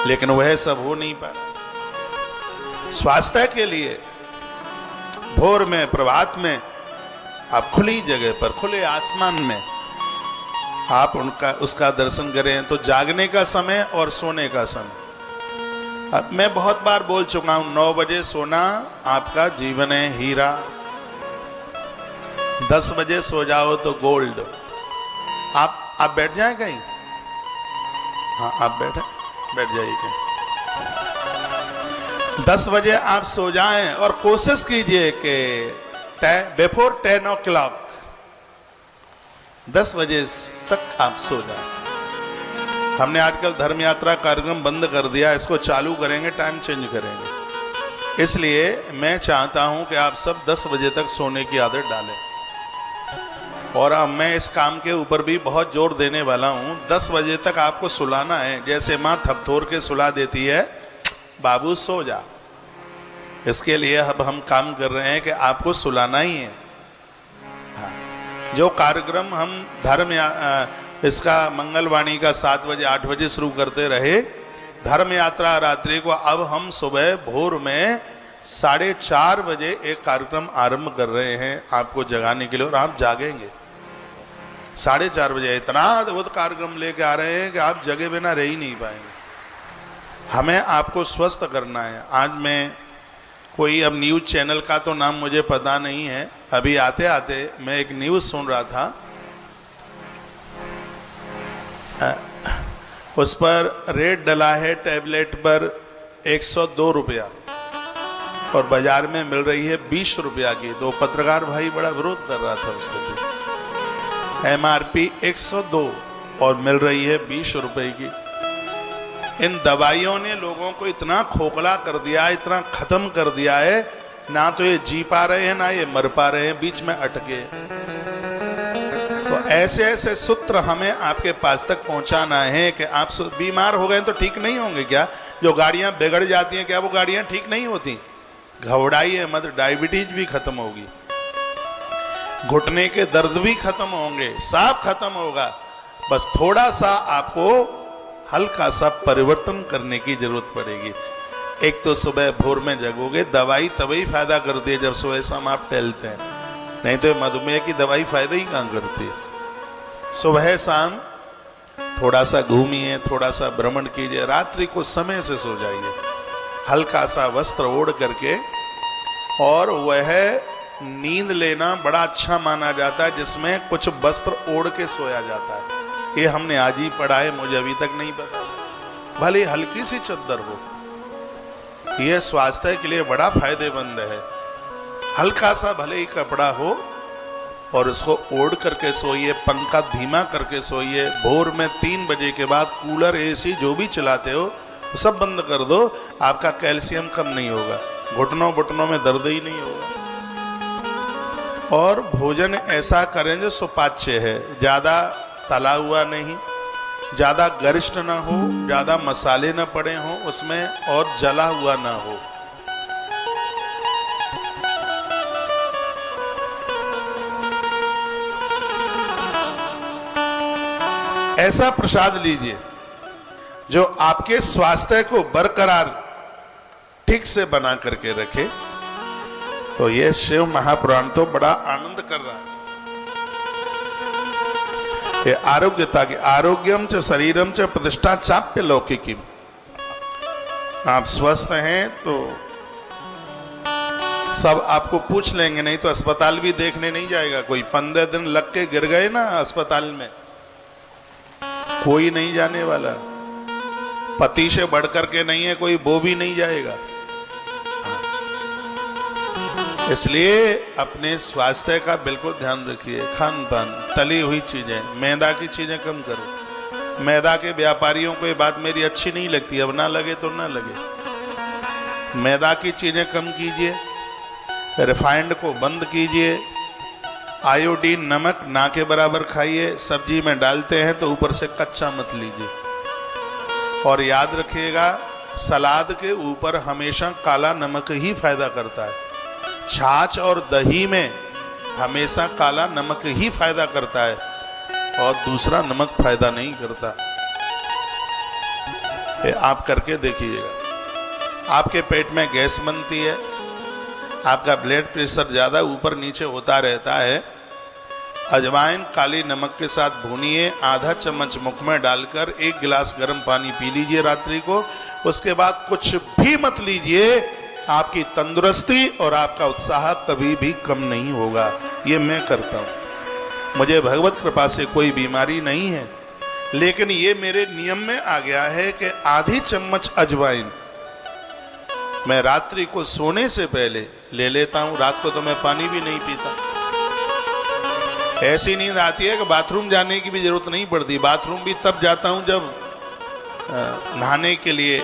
लेकिन वह सब हो नहीं पा रहा। स्वास्थ्य के लिए भोर में, प्रभात में आप खुली जगह पर, खुले आसमान में आप उसका दर्शन करें, तो जागने का समय और सोने का समय। अब मैं बहुत बार बोल चुका हूं, 9 बजे सोना आपका जीवन है हीरा, 10 बजे सो जाओ तो गोल्ड। आप बैठ जाए कहीं, हाँ आप बैठ जाइए कहीं। 10 बजे आप सो जाएं और कोशिश कीजिए कि बिफोर 10 o'clock 10 बजे तक आप सो जाएं। हमने आजकल धर्म यात्रा कार्यक्रम बंद कर दिया, इसको चालू करेंगे, टाइम चेंज करेंगे। इसलिए मैं चाहता हूं कि आप सब 10 बजे तक सोने की आदत डालें, और अब मैं इस काम के ऊपर भी बहुत जोर देने वाला हूं। 10 बजे तक आपको सुलाना है, जैसे माँ थपथोर के सुला देती है, बाबू सो जा। इसके लिए अब हम काम कर रहे हैं कि आपको सुलाना ही है। हाँ, जो कार्यक्रम हम इसका मंगलवाणी का 7 बजे 8 बजे शुरू करते रहे, धर्म यात्रा रात्रि को अब हम सुबह भोर में 4:30 बजे एक कार्यक्रम आरंभ कर रहे हैं आपको जगाने के लिए, और आप जागेंगे 4:30 बजे। इतना अद्भुत कार्यक्रम लेके आ रहे हैं कि आप जगे बिना रह ही नहीं पाएंगे। हमें आपको स्वस्थ करना है। आज मैं कोई, अब न्यूज़ चैनल का तो नाम मुझे पता नहीं है, अभी आते आते मैं एक न्यूज़ सुन रहा था, उस पर रेट डला है टैबलेट पर 102 रुपया, और बाजार में मिल रही है 20 रुपया की। तो पत्रकार भाई बड़ा विरोध कर रहा था उसको। MRP 102 और मिल रही है 20 रुपए की। इन दवाइयों ने लोगों को इतना खोखला कर दिया, इतना खत्म कर दिया है, ना तो ये जी पा रहे हैं ना ये मर पा रहे हैं, बीच में अटके। तो ऐसे ऐसे सूत्र हमें आपके पास तक पहुंचाना है कि आप बीमार हो गए तो ठीक नहीं होंगे क्या? जो गाड़ियां बिगड़ जाती हैं क्या वो गाड़ियां ठीक नहीं होती? घबराइए मत, डायबिटीज भी खत्म होगी, घुटने के दर्द भी खत्म होंगे, सब खत्म होगा। बस थोड़ा सा आपको हल्का सा परिवर्तन करने की जरूरत पड़ेगी। एक तो सुबह भोर में जगोगे, दवाई तभी फायदा करती है जब सुबह शाम आप टहलते हैं, नहीं तो मधुमेह की दवाई फायदा ही कहां करती है। सुबह शाम थोड़ा सा घूमिए, थोड़ा सा भ्रमण कीजिए, रात्रि को समय से सो जाइए, हल्का सा वस्त्र ओढ़ करके। और वह नींद लेना बड़ा अच्छा माना जाता है जिसमें कुछ वस्त्र ओढ़ के सोया जाता है। ये हमने आज ही पढ़ा है, मुझे अभी तक नहीं पता। भले हल्की सी चद्दर हो, यह स्वास्थ्य के लिए बड़ा फायदेमंद है। हल्का सा भले ही कपड़ा हो और उसको ओढ़ करके सोइए, पंखा धीमा करके सोइए। भोर में 3 बजे के बाद कूलर एसी जो भी चलाते हो सब बंद कर दो, आपका कैल्शियम कम नहीं होगा, घुटनों में दर्द ही नहीं होगा। और भोजन ऐसा करें जो सुपाच्य है, ज्यादा तला हुआ नहीं, ज्यादा गरिष्ठ ना हो, ज्यादा मसाले ना पड़े हो उसमें, और जला हुआ ना हो। ऐसा प्रसाद लीजिए जो आपके स्वास्थ्य को बरकरार ठीक से बना करके रखे। तो ये शिव महापुराण तो बड़ा आनंद कर रहा है। ये आरोग्यता की, आरोग्यम च शरीरम च प्रतिष्ठा चाप्य लौकिकी। आप स्वस्थ हैं तो सब आपको पूछ लेंगे, नहीं तो अस्पताल भी देखने नहीं जाएगा कोई। 15 दिन लग के गिर गए ना अस्पताल में, कोई नहीं जाने वाला। पति से बढ़ करके नहीं है कोई, वो भी नहीं जाएगा। इसलिए अपने स्वास्थ्य का बिल्कुल ध्यान रखिए। खान पान, तली हुई चीजें, मैदा की चीजें कम करो। मैदा के व्यापारियों को ये बात मेरी अच्छी नहीं लगती, अब ना लगे तो ना लगे। मैदा की चीजें कम कीजिए, रिफाइंड को बंद कीजिए, आयोडीन नमक ना के बराबर खाइए। सब्जी में डालते हैं तो ऊपर से कच्चा मत लीजिए। और याद रखिएगा, सलाद के ऊपर हमेशा काला नमक ही फायदा करता है। छाछ और दही में हमेशा काला नमक ही फायदा करता है और दूसरा नमक फायदा नहीं करता। ये आप करके देखिएगा। आपके पेट में गैस बनती है, आपका ब्लड प्रेशर ज्यादा ऊपर नीचे होता रहता है, अजवाइन काली नमक के साथ भूनिए, आधा चम्मच मुख में डालकर 1 गिलास गर्म पानी पी लीजिए रात्रि को। उसके बाद कुछ भी मत लीजिए, आपकी तंदुरुस्ती और आपका उत्साह कभी भी कम नहीं होगा। ये मैं करता हूँ, मुझे भगवत कृपा से कोई बीमारी नहीं है, लेकिन ये मेरे नियम में आ गया है कि आधी चम्मच अजवाइन मैं रात्रि को सोने से पहले ले लेता हूँ। रात को तो मैं पानी भी नहीं पीता। ऐसी नींद आती है कि बाथरूम जाने की भी जरूरत नहीं पड़ती। बाथरूम भी तब जाता हूँ जब नहाने के लिए,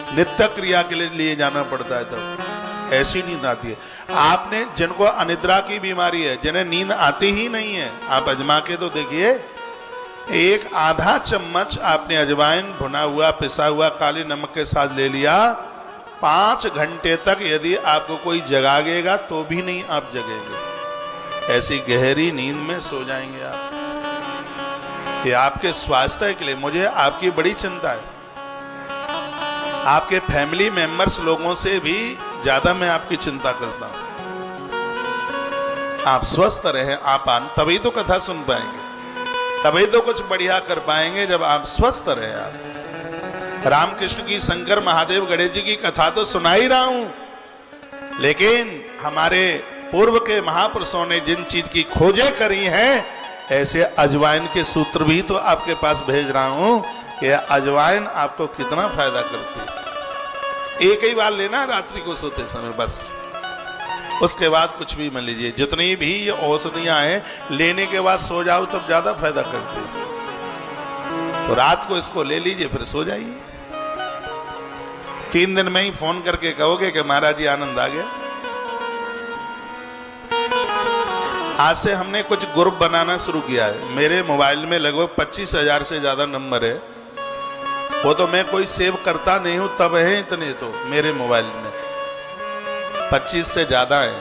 नित्य क्रिया के लिए जाना पड़ता है, तब ऐसी नींद आती है। आपने जिनको अनिद्रा की बीमारी है, जिन्हें नींद आती ही नहीं है, आप अजमा के तो देखिए। 1 आधा चम्मच आपने अजवाइन भुना हुआ पिसा हुआ काली नमक के साथ ले लिया, 5 घंटे तक यदि आपको कोई जगाएगा तो भी नहीं आप जगेंगे। ऐसी गहरी नींद में सो जाएंगे आप। ये आपके स्वास्थ्य के लिए मुझे आपकी बड़ी चिंता है। आपके फैमिली मेंबर्स लोगों से भी ज्यादा मैं आपकी चिंता करता हूं। आप स्वस्थ रहे, आप तभी तो कथा सुन पाएंगे, तभी तो कुछ बढ़िया कर पाएंगे जब आप स्वस्थ रहे। आप रामकृष्ण की, शंकर महादेव गणेश जी की कथा तो सुना ही रहा हूं, लेकिन हमारे पूर्व के महापुरुषों ने जिन चीज की खोजें करी हैं, ऐसे अजवाइन के सूत्र भी तो आपके पास भेज रहा हूं कि अजवाइन आपको कितना फायदा करती है। एक ही बार लेना रात्रि को सोते समय, बस उसके बाद कुछ भी मत लीजिए। जितनी भी ये औषधियां हैं, लेने के बाद सो जाओ तब ज्यादा फायदा करती है। तो रात को इसको ले लीजिए, फिर सो जाइए। 3 दिन में ही फोन करके कहोगे कि महाराज जी आनंद आ गया। आज से हमने कुछ ग्रुप बनाना शुरू किया है। मेरे मोबाइल में लगभग 25,000 से ज्यादा नंबर है। वो तो मैं कोई सेव करता नहीं हूं, तब है इतने तो मेरे मोबाइल में 25 से ज्यादा है।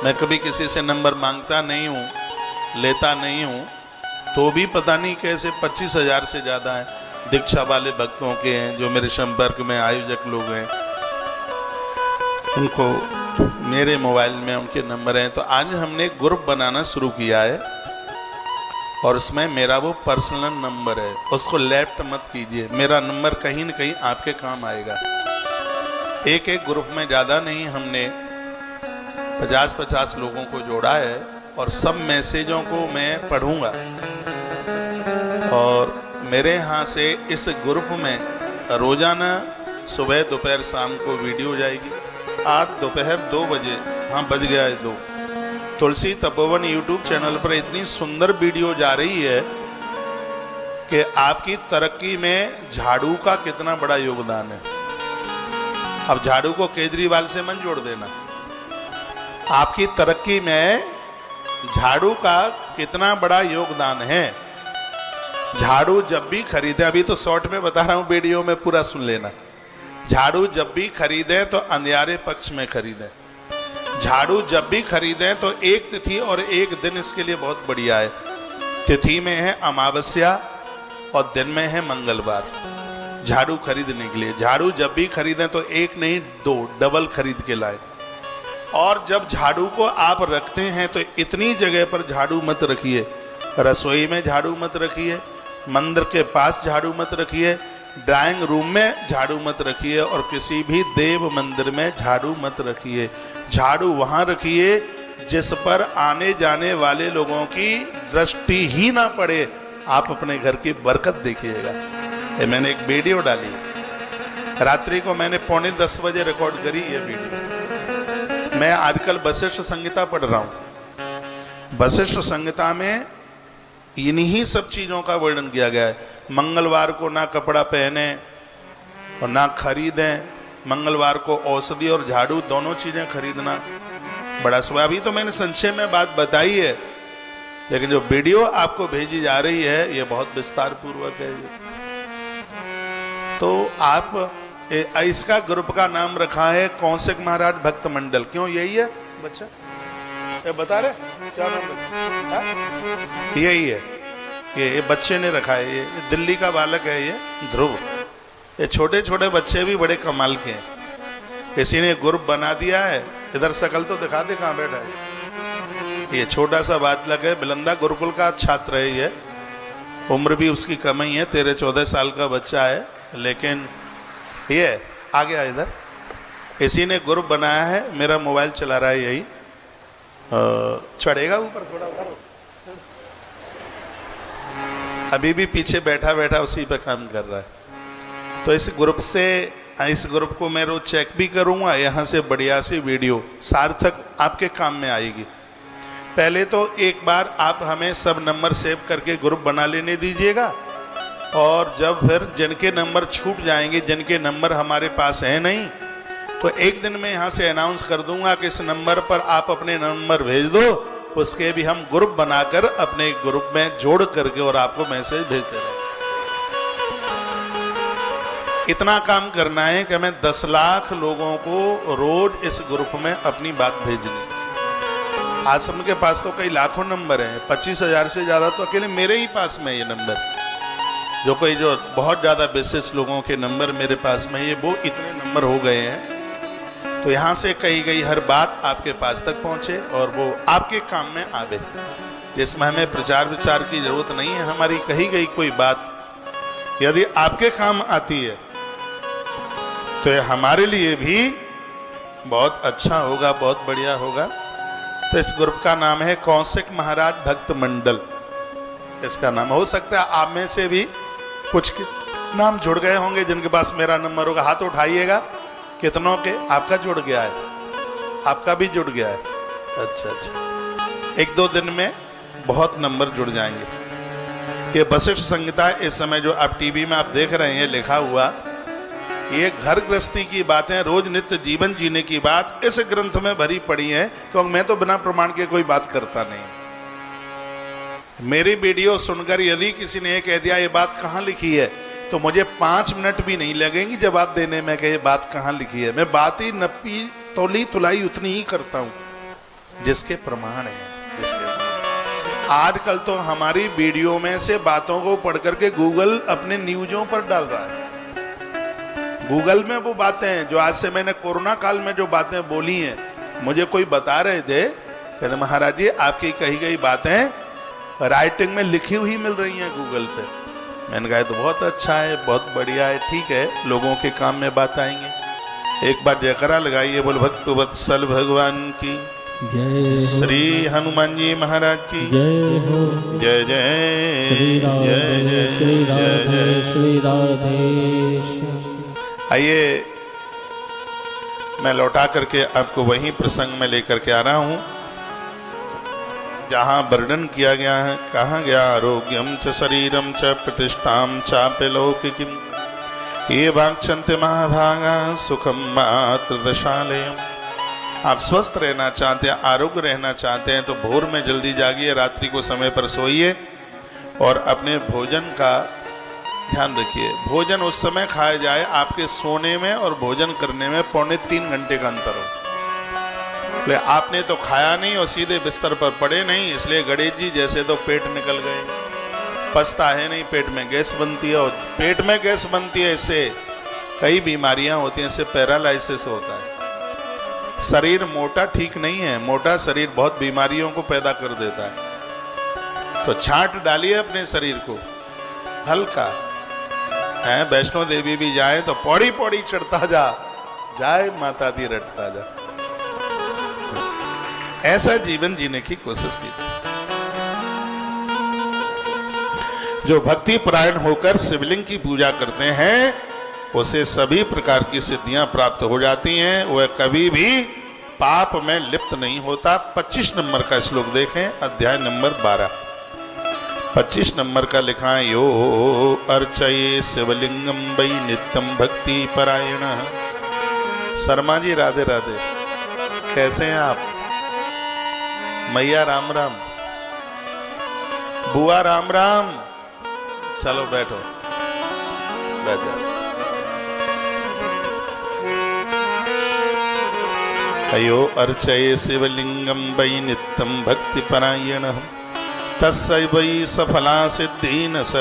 मैं कभी किसी से नंबर मांगता नहीं हूं, लेता नहीं हूं, तो भी पता नहीं कैसे 25,000 से ज्यादा है। दीक्षा वाले भक्तों के हैं, जो मेरे संपर्क में आयोजक लोग हैं, उनको मेरे मोबाइल में उनके नंबर हैं। तो आज हमने ग्रुप बनाना शुरू किया है और उसमें मेरा वो पर्सनल नंबर है, उसको लेफ्ट मत कीजिए। मेरा नंबर कहीं न कहीं आपके काम आएगा। एक एक ग्रुप में ज़्यादा नहीं, हमने 50-50 लोगों को जोड़ा है और सब मैसेजों को मैं पढ़ूंगा। और मेरे यहाँ से इस ग्रुप में रोजाना सुबह दोपहर शाम को वीडियो जाएगी। आज दोपहर 2 बजे, हाँ बज गया है 2, तुलसी तपोवन यूट्यूब चैनल पर इतनी सुंदर वीडियो जा रही है कि आपकी तरक्की में झाड़ू का कितना बड़ा योगदान है। अब झाड़ू को केजरीवाल से मन जोड़ देना। आपकी तरक्की में झाड़ू का कितना बड़ा योगदान है। झाड़ू जब भी खरीदे, अभी तो शॉर्ट में बता रहा हूं, वीडियो में पूरा सुन लेना। झाड़ू जब भी खरीदें तो अंधियारे पक्ष में खरीदें। झाड़ू जब भी खरीदें तो एक तिथि और एक दिन इसके लिए बहुत बढ़िया है। तिथि में है अमावस्या और दिन में है मंगलवार झाड़ू खरीदने के लिए। झाड़ू जब भी खरीदें तो एक नहीं 2 डबल खरीद के लाए। और जब झाड़ू को आप रखते हैं तो इतनी जगह पर झाड़ू मत रखिए। रसोई में झाड़ू मत रखिए, मंदिर के पास झाड़ू मत रखिए, ड्राइंग रूम में झाड़ू मत रखिए और किसी भी देव मंदिर में झाड़ू मत रखिए। झाड़ू वहां रखिए जिस पर आने जाने वाले लोगों की दृष्टि ही ना पड़े। आप अपने घर की बरकत देखिएगा। ये मैंने एक वीडियो डाली, रात्रि को मैंने 9:45 बजे रिकॉर्ड करी ये वीडियो। मैं आजकल वशिष्ठ संहिता पढ़ रहा हूं। वशिष्ठ संहिता में इन्हीं सब चीजों का वर्णन किया गया है। मंगलवार को ना कपड़ा पहने और ना खरीदें। मंगलवार को औषधि और झाड़ू दोनों चीजें खरीदना बड़ा शुभ। अभी तो मैंने संक्षेप में बात बताई है, लेकिन जो वीडियो आपको भेजी जा रही है ये बहुत विस्तार पूर्वक है। तो आप इसका ग्रुप का नाम रखा है कौशिक महाराज भक्त मंडल। क्यों यही है बच्चा? ये बता रहे क्या नाम है? यही है, ये बच्चे ने रखा है। ये दिल्ली का बालक है, ये ध्रुव। ये छोटे छोटे बच्चे भी बड़े कमाल के हैं। किसी ने ग्रुप बना दिया है। इधर शकल तो दिखा दे कहाँ बैठा है। ये छोटा सा बालक है, बिलंदा गुरुकुल का छात्र है। ये उम्र भी उसकी कम ही है, 13-14 साल का बच्चा है। लेकिन ये आ गया इधर। इसी ने ग्रुप बनाया है। मेरा मोबाइल चला रहा है यही। चढ़ेगा ऊपर थोड़ा उधर। अभी भी पीछे बैठा बैठा उसी पे काम कर रहा है। तो इस ग्रुप को मैं रोज चेक भी करूंगा। यहाँ से बढ़िया सी वीडियो सार्थक आपके काम में आएगी। पहले तो एक बार आप हमें सब नंबर सेव करके ग्रुप बना लेने दीजिएगा। और जब फिर जिनके नंबर छूट जाएंगे, जिनके नंबर हमारे पास है नहीं, तो एक दिन में यहाँ से अनाउंस कर दूंगा कि इस नंबर पर आप अपने नंबर भेज दो। उसके भी हम ग्रुप बनाकर अपने ग्रुप में जोड़ करके और आपको मैसेज भेजते रहेंगे। इतना काम करना है कि हमें 10 लाख लोगों को रोज इस ग्रुप में अपनी बात भेजनी। आश्रम के पास तो कई लाखों नंबर हैं। 25,000 से ज्यादा तो अकेले मेरे ही पास में ये नंबर, जो बहुत ज्यादा विशेष लोगों के नंबर मेरे पास में, ये वो इतने नंबर हो गए हैं। तो यहाँ से कही गई हर बात आपके पास तक पहुंचे और वो आपके काम में आवे, जिसमें हमें प्रचार विचार की जरूरत नहीं है। हमारी कही गई कोई बात यदि आपके काम आती है तो ये हमारे लिए भी बहुत अच्छा होगा, बहुत बढ़िया होगा। तो इस ग्रुप का नाम है कौशिक महाराज भक्त मंडल। इसका नाम हो सकता है आप में से भी कुछ नाम जुड़ गए होंगे जिनके पास मेरा नंबर होगा। हाथ उठाइएगा। कितनों के आपका जुड़ गया है? आपका भी जुड़ गया है। अच्छा। 1-2 दिन में बहुत नंबर जुड़ जाएंगे। ये वशिष्ठ संहिता इस समय जो आप टीवी में आप देख रहे हैं लिखा हुआ, ये घर गृहस्थी की बातें, रोज नित्य जीवन जीने की बात इस ग्रंथ में भरी पड़ी है, क्योंकि मैं तो बिना प्रमाण के कोई बात करता नहीं। मेरी वीडियो सुनकर यदि किसी ने ये कह दिया ये बात कहाँ लिखी है, तो मुझे 5 मिनट भी नहीं लगेंगे जवाब देने में कि ये बात कहाँ लिखी है। मैं बात ही नपी तोली तुलाई उतनी ही करता हूँ जिसके प्रमाण है। आजकल तो हमारी वीडियो में से बातों को पढ़ करके गूगल अपने न्यूज़ों पर डाल रहा है। गूगल में वो बातें जो आज से मैंने कोरोना काल में जो बातें बोली हैं, मुझे कोई बता रहे थे, कहते महाराज जी आपकी कही गई बातें राइटिंग में लिखी हुई मिल रही हैं गूगल पे। मैंने कहा तो बहुत अच्छा है, बहुत बढ़िया है, ठीक है, लोगों के काम में बात आएंगे। एक बार जयकारा लगाइए, बोल भक्त वत्सल भगवान की जय, श्री हनुमान जी महाराज की जय हो, जय जय श्री राधे, जय जय श्री जय राधे, जय। श्री राधे। आइए मैं लौटा करके आपको वही प्रसंग में लेकर के आ रहा हूं जहां वर्णन किया गया है। कहा गया आरोग्यम च शरीरम च प्रतिष्ठाम चापे लौकिकीम ये वाक्चन्ते महाभागा सुखम मात्र दशालयम। आप स्वस्थ रहना चाहते हैं, आरोग्य रहना चाहते हैं तो भोर में जल्दी जागिए, रात्रि को समय पर सोइए और अपने भोजन का ध्यान रखिए। भोजन उस समय खाया जाए आपके सोने में और भोजन करने में 2.25 घंटे का अंतर हो। आपने तो खाया नहीं और सीधे बिस्तर पर पड़े नहीं, इसलिए गणेश जी जैसे तो पेट निकल गए, पचता है नहीं, पेट में गैस बनती है और पेट में गैस बनती है, इससे कई बीमारियां होती हैं, इससे पैरालाइसिस होता है। शरीर मोटा ठीक नहीं है, मोटा शरीर बहुत बीमारियों को पैदा कर देता है। तो छांट डालिए अपने शरीर को हल्का है। वैष्णो देवी भी जाए तो पौड़ी पौड़ी चढ़ता जा, जाए माता दी रटता जा। ऐसा जीवन जीने की कोशिश कीजिए। जो भक्ति परायण होकर शिवलिंग की पूजा करते हैं उसे सभी प्रकार की सिद्धियां प्राप्त हो जाती हैं, वह कभी भी पाप में लिप्त नहीं होता। 25 नंबर का श्लोक देखें, अध्याय नंबर 12, 25 नंबर का लिखा है, यो अर्चये शिवलिंगम वै नित्यम भक्ति परायण। शर्मा जी राधे राधे, कैसे हैं आप? मैया राम राम, बुआ राम राम। चलो बैठो, बैठ जाओ। अयो अर्चये शिवलिंगम वै नित्यम भक्ति परायण तस्य वै सफला सिद्धि न स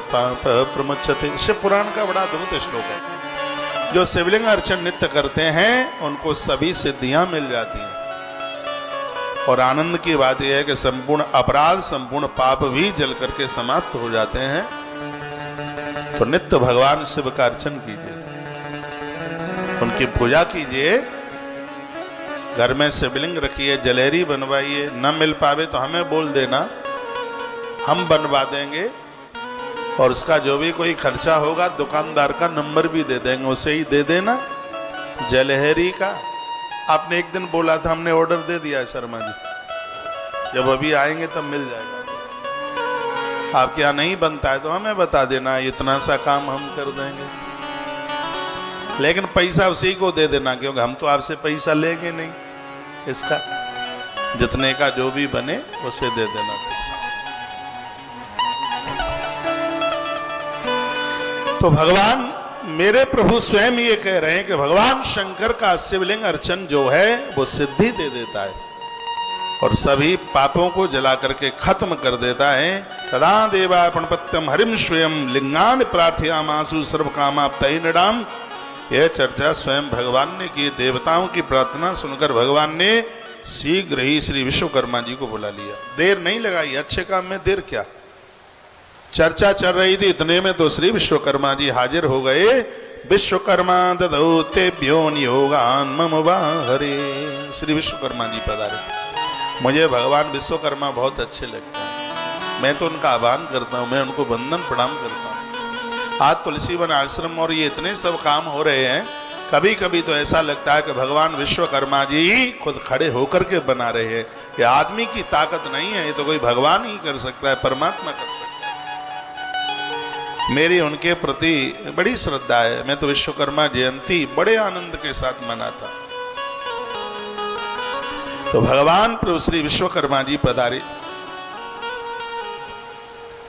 पाप प्रमुच्यते। शिव पुराण का बड़ा अद्भुत श्लोक है। जो शिवलिंग अर्चन नित्य करते हैं उनको सभी सिद्धियां मिल जाती हैं और आनंद की बात यह है कि संपूर्ण अपराध, संपूर्ण पाप भी जल करके समाप्त हो जाते हैं। तो नित्य भगवान शिव का अर्चन कीजिए, उनकी पूजा कीजिए, घर में शिवलिंग रखिए, जलेरी बनवाइए। न मिल पावे तो हमें बोल देना, हम बनवा देंगे और उसका जो भी कोई खर्चा होगा दुकानदार का नंबर भी दे देंगे, उसे ही दे देना जलहरी का। आपने एक दिन बोला था, हमने ऑर्डर दे दिया है शर्मा जी, जब अभी आएंगे तब मिल जाएगा। आपके यहाँ नहीं बनता है तो हमें बता देना, इतना सा काम हम कर देंगे, लेकिन पैसा उसी को दे देना, क्योंकि हम तो आपसे पैसा लेंगे नहीं। इसका जितने का जो भी बने उसे दे देना। तो भगवान मेरे प्रभु स्वयं ये कह रहे हैं कि भगवान शंकर का शिवलिंग अर्चन जो है वो सिद्धि दे देता है और सभी पापों को जला करके खत्म कर देता है। तदा देवापणपत्यम हरिम स्वयं लिंगान प्रार्थयामासु सर्व कामाप्तये नृणाम। यह चर्चा स्वयं भगवान ने की। देवताओं की प्रार्थना सुनकर भगवान ने शीघ्र ही श्री विश्वकर्मा जी को बुला लिया। देर नहीं लगाई, अच्छे काम में देर क्या। चर्चा चल रही थी, इतने में तो श्री विश्वकर्मा जी हाजिर हो गए। विश्वकर्मा ददौ तेभ्यो नियोगान मम वाहरे। श्री विश्वकर्मा जी पधारे। मुझे भगवान विश्वकर्मा बहुत अच्छे लगते हैं, मैं तो उनका आह्वान करता हूँ, मैं उनको वंदन प्रणाम करता हूँ। आज तुलसी वन आश्रम और ये इतने सब काम हो रहे हैं, कभी कभी तो ऐसा लगता है कि भगवान विश्वकर्मा जी खुद खड़े होकर के बना रहे हैं। कि आदमी की ताकत नहीं है, ये तो कोई भगवान ही कर सकता है, परमात्मा कर सकता है। मेरी उनके प्रति बड़ी श्रद्धा है। मैं तो विश्वकर्मा जयंती बड़े आनंद के साथ मनाता। तो भगवान प्रभु श्री विश्वकर्मा जी पधारे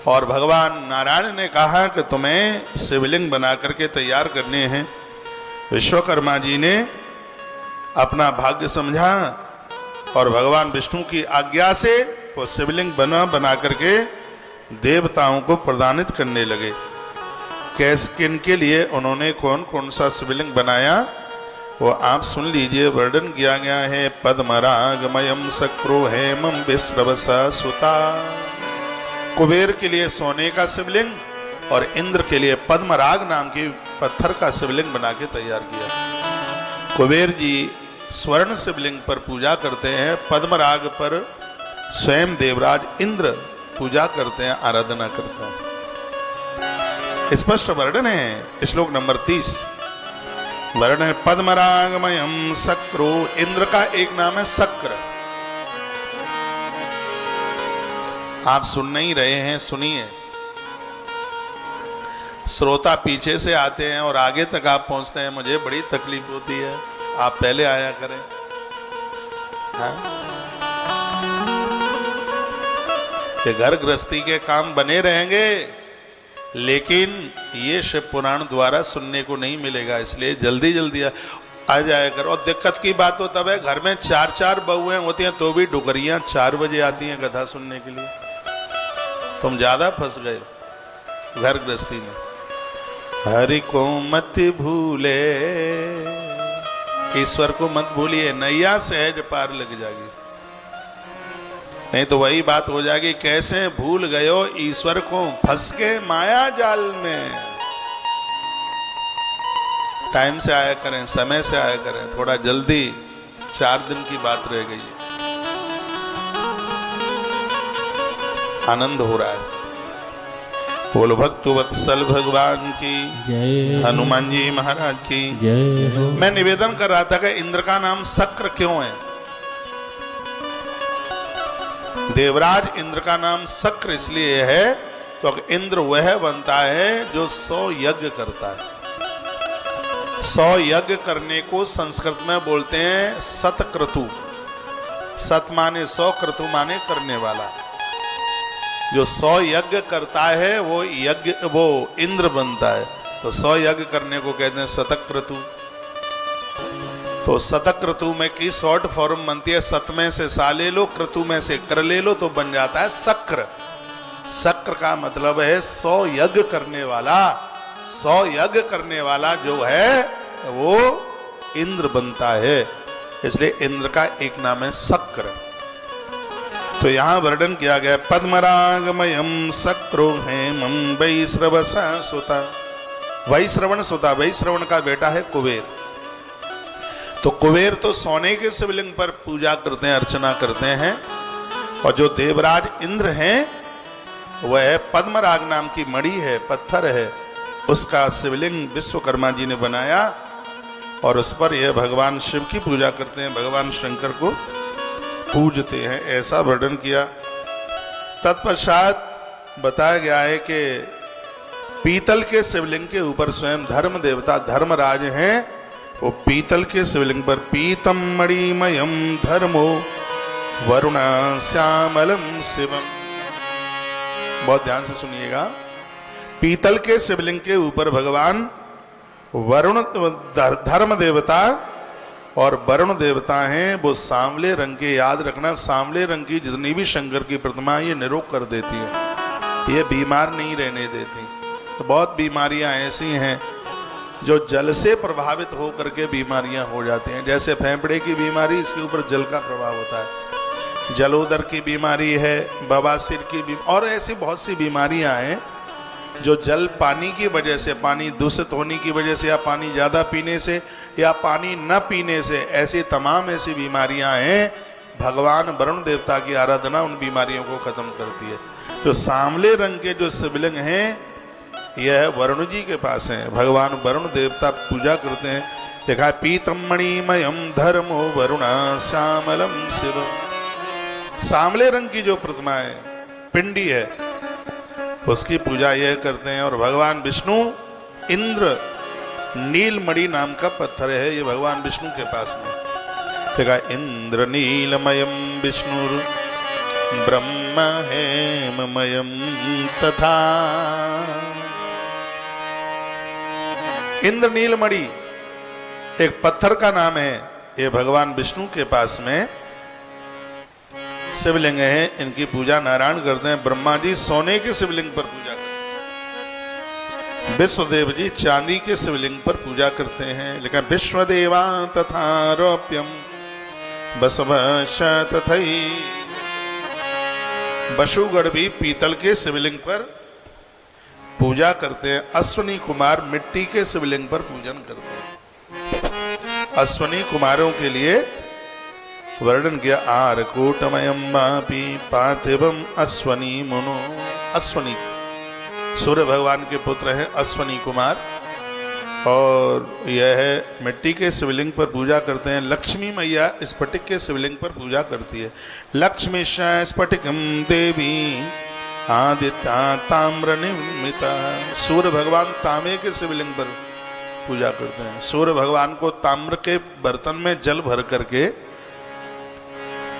और भगवान नारायण ने कहा कि तुम्हें शिवलिंग बना करके तैयार करने हैं। विश्वकर्मा जी ने अपना भाग्य समझा और भगवान विष्णु की आज्ञा से वो शिवलिंग बना करके देवताओं को प्रदानित करने लगे। किनके लिए उन्होंने कौन कौन सा शिवलिंग बनाया वो आप सुन लीजिए। वर्णन किया गया है। पद्मरागमयम सक्रो हेमम विश्रवसा सुता। कुबेर के लिए सोने का शिवलिंग और इंद्र के लिए पद्मराग नाम की पत्थर का शिवलिंग बना के तैयार किया। कुबेर जी स्वर्ण शिवलिंग पर पूजा करते हैं, पद्मराग पर स्वयं देवराज इंद्र पूजा करते हैं, आराधना करते हैं। स्पष्ट वर्णन है श्लोक नंबर 30। वर्णन है पद्मरागमयम सक्रो। इंद्र का एक नाम है सक्र। आप सुन नहीं रहे हैं, सुनिए। श्रोता पीछे से आते हैं और आगे तक आप पहुंचते हैं, मुझे बड़ी तकलीफ होती है। आप पहले आया करें। हाँ? कि घर गृहस्थी के काम बने रहेंगे लेकिन ये शिव पुराण द्वारा सुनने को नहीं मिलेगा, इसलिए जल्दी जल्दी आ जाया करो। और दिक्कत की बात तो तब है घर में 4-4 बहुएं होती हैं तो भी डुकरियां 4 बजे आती हैं कथा सुनने के लिए। तुम ज्यादा फंस गए घर गृहस्थी में। हरि को मत भूले, ईश्वर को मत भूलिए, नैया सहज पार लग जाएगी। नहीं तो वही बात हो जाएगी, कैसे भूल गयो ईश्वर को फंस के माया जाल में। टाइम से आया करें, समय से आया करें, थोड़ा जल्दी। 4 दिन की बात रह गई है। आनंद हो रहा है। बोलो भक्तवत्सल भगवान की जय। हनुमान जी महाराज की जय हो। मैं निवेदन कर रहा था कि इंद्र का नाम सक्र क्यों है। देवराज इंद्र का नाम सक्र इसलिए है क्योंकि इंद्र वह बनता है जो 100 यज्ञ करता है। 100 यज्ञ करने को संस्कृत में बोलते हैं सतक्रतु। सत माने 100, क्रतु माने करने वाला। जो 100 यज्ञ करता है वो इंद्र बनता है। तो 100 यज्ञ करने को कहते हैं शतक्रतु। तो शतक्रतु में की शॉर्ट फॉर्म बनती है, सत में से सा ले लो, क्रतु में से कर ले लो, तो बन जाता है सक्र। सक्र का मतलब है 100 यज्ञ करने वाला। 100 यज्ञ करने वाला जो है वो इंद्र बनता है, इसलिए इंद्र का एक नाम है सक्र। तो यहां वर्णन किया गया पद्मरागमयम सक्रो हेमं वैश्रवसा सुता। वैश्रवण सुता, वैश्रवण का बेटा है कुबेर। तो कुबेर तो सोने के शिवलिंग पर पूजा करते हैं, अर्चना करते हैं। और जो देवराज इंद्र हैं वह पद्मराग नाम की मणि है, पत्थर है, उसका शिवलिंग विश्वकर्मा जी ने बनाया और उस पर यह भगवान शिव की पूजा करते हैं, भगवान शंकर को पूजते हैं, ऐसा वर्णन किया। तत्पश्चात बताया गया है कि पीतल के शिवलिंग के ऊपर स्वयं धर्म देवता धर्मराज हैं। वो पीतल के शिवलिंग पर पीतम मणिमयम धर्मो वरुण श्यामलम शिवम। बहुत ध्यान से सुनिएगा। पीतल के शिवलिंग के ऊपर भगवान वरुण धर्म देवता और वरुण देवता हैं, वो सांवले रंग के। याद रखना, सांवले रंग की जितनी भी शंकर की प्रतिमा ये निरोग कर देती है, ये बीमार नहीं रहने देती। तो बहुत बीमारियां ऐसी हैं जो जल से प्रभावित होकर के बीमारियां हो जाती हैं। जैसे फेफड़े की बीमारी, इसके ऊपर जल का प्रभाव होता है। जलोदर की बीमारी है, बवासीर की बीमारी, और ऐसी बहुत सी बीमारियां हैं जो जल पानी की वजह से, पानी दूषित होने की वजह से, या पानी ज़्यादा पीने से, या पानी न पीने से, ऐसी तमाम ऐसी बीमारियां हैं। भगवान वरुण देवता की आराधना उन बीमारियों को खत्म करती है। जो सांवले रंग के जो शिवलिंग हैं यह वरुण जी के पास है, भगवान वरुण देवता पूजा करते हैं। देखा है पीतम मणिमयम धर्मो वरुण श्यामलम शिव। सांवले रंग की जो प्रतिमा है, पिंडी है, उसकी पूजा यह करते हैं। और भगवान विष्णु इंद्र नीलमणि नाम का पत्थर है, ये भगवान विष्णु के पास में। देखा, इंद्र नीलमयम विष्णु ब्रह्म हेममयम तथा। इंद्र नीलमणि एक पत्थर का नाम है, ये भगवान विष्णु के पास में शिवलिंग है। इनकी पूजा नारायण करते हैं। ब्रह्मा जी सोने के शिवलिंग पर पूजा करते हैं, विश्वदेव जी चांदी के शिवलिंग पर पूजा करते हैं। लेकिन विश्वदेवा तथा रोप्यम बसवश तथई। बसुगढ़ भी पीतल के शिवलिंग पर पूजा करते हैं। अश्वनी कुमार मिट्टी के शिवलिंग पर पूजन करते हैं। अश्वनी कुमारों के लिए वर्णन किया, आरकूटमयम मापी पार्थिवम अश्वनी मुनो। अश्वनी सूर्य भगवान के पुत्र हैं अश्वनी कुमार, और यह मिट्टी के शिवलिंग पर पूजा करते हैं। लक्ष्मी मैया स्फटिक के शिवलिंग पर पूजा करती है। लक्ष्मी स्फटिकम देवी आदित्या ताम्र निर्मिता। सूर्य भगवान तांबे के शिवलिंग पर पूजा करते हैं। सूर्य भगवान को ताम्र के बर्तन में जल भर करके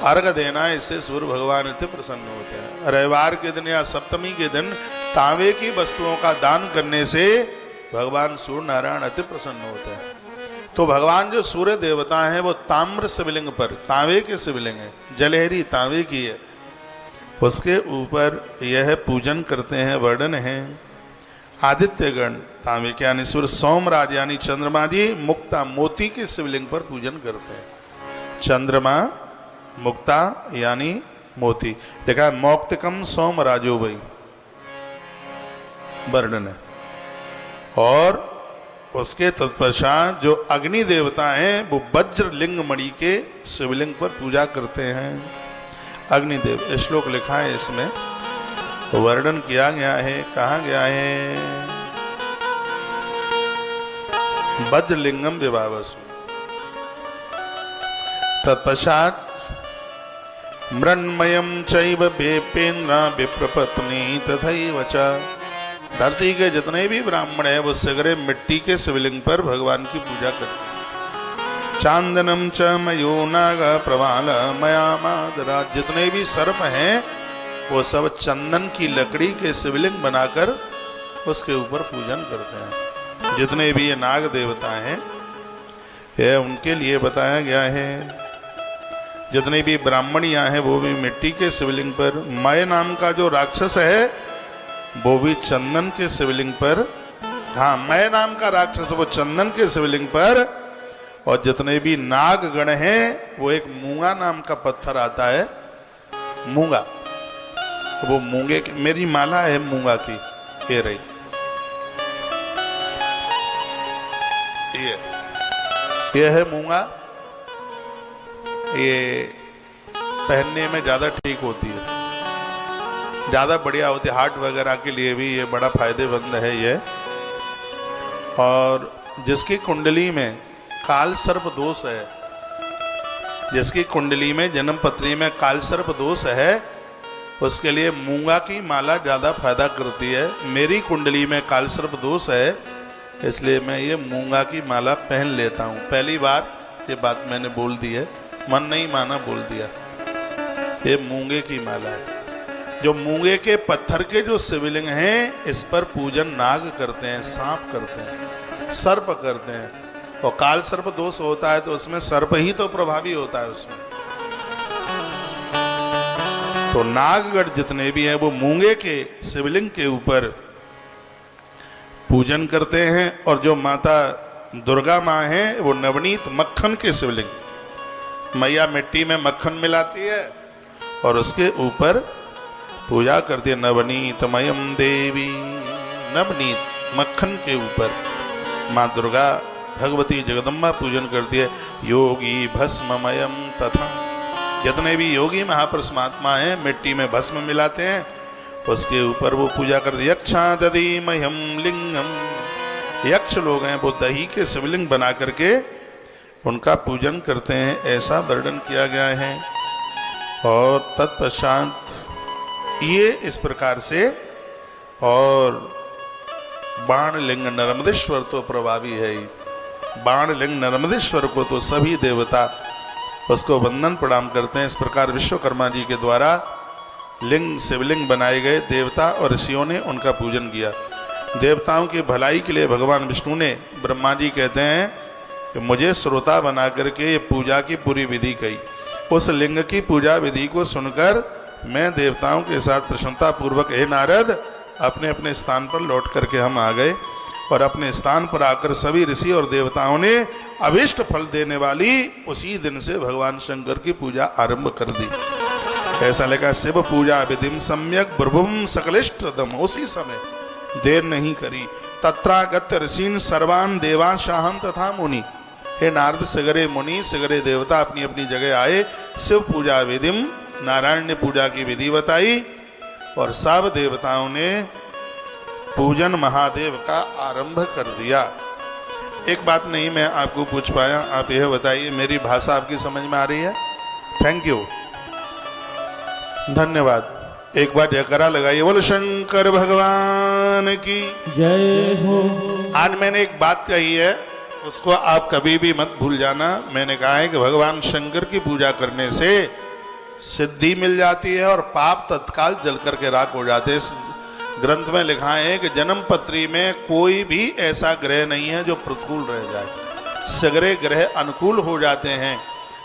अर्घ देना, इससे सूर्य भगवान इतने प्रसन्न होते हैं। रविवार के दिन या सप्तमी के दिन तांबे की वस्तुओं का दान करने से भगवान सूर्य नारायण अति प्रसन्न होते हैं। तो भगवान जो सूर्य देवता हैं वो ताम्र शिवलिंग पर, तांबे के शिवलिंग है, जलहरी तांबे की है, उसके ऊपर यह पूजन करते हैं। वर्णन है, आदित्यगण तांबे के यानी सूर्य, सोमराज यानी चंद्रमा जी मुक्ता मोती के शिवलिंग पर पूजन करते हैं। चंद्रमा मुक्ता यानी मोती। देखा है, मौक्तिकम सोमराजो भाई वर्णन है। और उसके तत्पश्चात जो अग्नि देवता हैं वो वज्रलिंग मणि के शिवलिंग पर पूजा करते हैं। अग्निदेव श्लोक लिखा है, इसमें वर्णन किया गया है। कहा गया है, वज्रलिंगम विभावसु। तत्पश्चात मृण्मयम चैव वेपेन्द्र विप्रपत्नी तथैव च। धरती के जितने भी ब्राह्मण हैं वो सगरे मिट्टी के शिवलिंग पर भगवान की पूजा करते हैं। चांदनम च मयो नाग प्रवाल मयामादरा। जितने भी सर्प हैं वो सब चंदन की लकड़ी के शिवलिंग बनाकर उसके ऊपर पूजन करते हैं। जितने भी ये नाग देवता हैं ये उनके लिए बताया गया है। जितने भी ब्राह्मणियां हैं वो भी मिट्टी के शिवलिंग पर। मय नाम का जो राक्षस है वो भी चंदन के शिवलिंग पर, हाँ मय नाम का राक्षस वो चंदन के शिवलिंग पर। और जितने भी नाग गण हैं वो एक मूंगा नाम का पत्थर आता है, मूंगा, वो मूंगे की, मेरी माला है मूंगा की, ये रही, ये है मूंगा। ये पहनने में ज़्यादा ठीक होती है, ज़्यादा बढ़िया होती है, हार्ट वगैरह के लिए भी ये बड़ा फायदेमंद है ये। और जिसकी कुंडली में काल सर्प दोष है, जिसकी कुंडली में जन्म पत्री में काल सर्प दोष है, उसके लिए मूंगा की माला ज़्यादा फायदा करती है। मेरी कुंडली में काल सर्प दोष है, इसलिए मैं ये मूंगा की माला पहन लेता हूँ। पहली बार ये बात मैंने बोल दी है, मन नहीं माना, बोल दिया। ये मूंगे की माला है। जो मूंगे के पत्थर के जो शिवलिंग हैं इस पर पूजन नाग करते हैं, सांप करते हैं, सर्प करते हैं। और काल सर्प दोष होता है तो उसमें सर्प ही तो प्रभावी होता है उसमें। तो नागगढ़ जितने भी हैं वो मूंगे के शिवलिंग के ऊपर पूजन करते हैं। और जो माता दुर्गा माँ हैं वो नवनीत मक्खन के शिवलिंग, मैया मिट्टी में मक्खन मिलाती है और उसके ऊपर पूजा करती है। नवनीतमयम देवी, नवनीत मक्खन के ऊपर माँ दुर्गा भगवती जगदम्बा पूजन करती है। योगी भस्ममयम तथा, जितने भी योगी महापुरुष महात्मा हैं मिट्टी में भस्म मिलाते हैं, उसके ऊपर वो पूजा करती है। यक्षा दधी मह्यम लिंगम, यक्ष लोग हैं वो दही के शिवलिंग बना करके उनका पूजन करते हैं, ऐसा वर्णन किया गया है। और तत्पश्चात ये इस प्रकार से और बाण लिंग नर्मदेश्वर तो प्रभावी है ही। बाण लिंग नर्मदेश्वर को तो सभी देवता उसको वंदन प्रणाम करते हैं। इस प्रकार विश्वकर्मा जी के द्वारा लिंग शिवलिंग बनाए गए, देवता और ऋषियों ने उनका पूजन किया। देवताओं की भलाई के लिए भगवान विष्णु ने, ब्रह्मा जी कहते हैं कि मुझे श्रोता बना करके ये पूजा की पूरी विधि कही। उस लिंग की पूजा विधि को सुनकर मैं देवताओं के साथ प्रसन्नता पूर्वक, हे नारद, अपने अपने स्थान पर लौट करके हम आ गए और अपने स्थान पर आकर सभी ऋषि और देवताओं ने अभिष्ट फल देने वाली उसी दिन से भगवान शंकर की पूजा आरंभ कर दी। ऐसा लगा शिव पूजा विधिम सम्यक ब्रभुम सकलिष्टदम, उसी समय देर नहीं करी। तत्रागत ऋषीन सर्वान देवाशाहम तथा मुनि, हे नारद सगरे मुनि सगरे देवता अपनी अपनी जगह आए। शिव पूजा विधिम, नारायण ने पूजा की विधि बताई और सब देवताओं ने पूजन महादेव का आरंभ कर दिया। एक बात नहीं मैं आपको पूछ पाया, आप यह बताइए, मेरी भाषा आपकी समझ में आ रही है? थैंक यू, धन्यवाद। एक बार जयकारा लगाइए, बोलो शंकर भगवान की जय हो। आज मैंने एक बात कही है, उसको आप कभी भी मत भूल जाना। मैंने कहा है कि भगवान शंकर की पूजा करने से सिद्धि मिल जाती है और पाप तत्काल जल करके राख हो जाते हैं। ग्रंथ में लिखा है कि जन्म पत्री में कोई भी ऐसा ग्रह नहीं है जो प्रतिकूल रह जाए, सगरे ग्रह अनुकूल हो जाते हैं।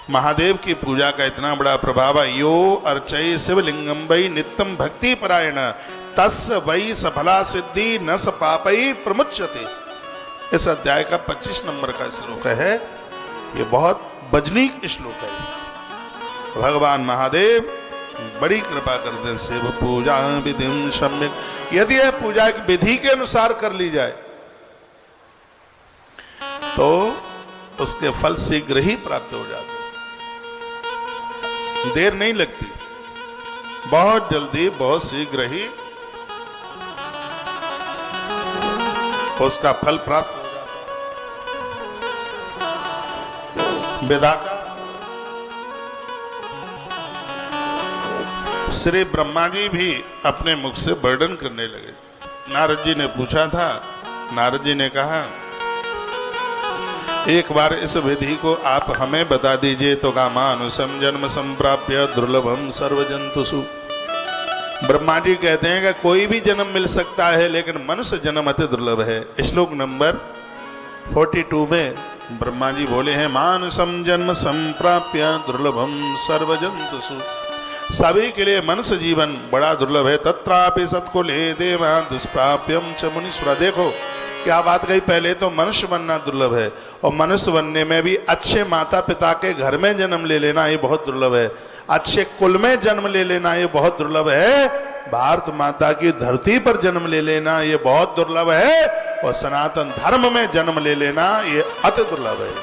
महादेव की पूजा का इतना बड़ा प्रभाव है। यो अर्चय शिवलिंगम वै नित्यम भक्ति परायण तस् वै सफला सिद्धि न स पापई प्रमुच्यते। इस अध्याय का 25 नंबर का श्लोक है। ये बहुत वजनीक श्लोक है। भगवान महादेव बड़ी कृपा करते हैं। शिव पूजा विधिम सम्यक, यदि यह पूजा की विधि के अनुसार कर ली जाए तो उसके फल शीघ्र ही प्राप्त हो जाते, देर नहीं लगती, बहुत जल्दी बहुत शीघ्र ही उसका फल प्राप्त हो जाता। विधाता श्री ब्रह्मा जी भी अपने मुख से वर्णन करने लगे। नारद जी ने पूछा था, नारद जी ने कहा एक बार इस विधि को आप हमें बता दीजिए। तो का मानुषम जन्म संप्राप्य दुर्लभम सर्वजंतुषु। ब्रह्मा जी कहते हैं कि कोई भी जन्म मिल सकता है लेकिन मनुष्य जन्म अति दुर्लभ है। श्लोक नंबर 42 में ब्रह्मा जी बोले हैं, मानुषम जन्म संप्राप्य दुर्लभम सर्वजंतुषु। सभी के लिए मनुष्य जीवन बड़ा दुर्लभ है। तत्रापि सत्कुले देवा दुष्प्राप्यम च मुनीश्वरा। देखो क्या बात कही, पहले तो मनुष्य बनना दुर्लभ है और मनुष्य बनने में भी अच्छे माता पिता के घर में जन्म ले लेना ये बहुत दुर्लभ है। अच्छे कुल में जन्म ले लेना ये बहुत दुर्लभ है। भारत माता की धरती पर जन्म ले लेना ये बहुत दुर्लभ है और सनातन धर्म में जन्म ले लेना ये अति दुर्लभ है।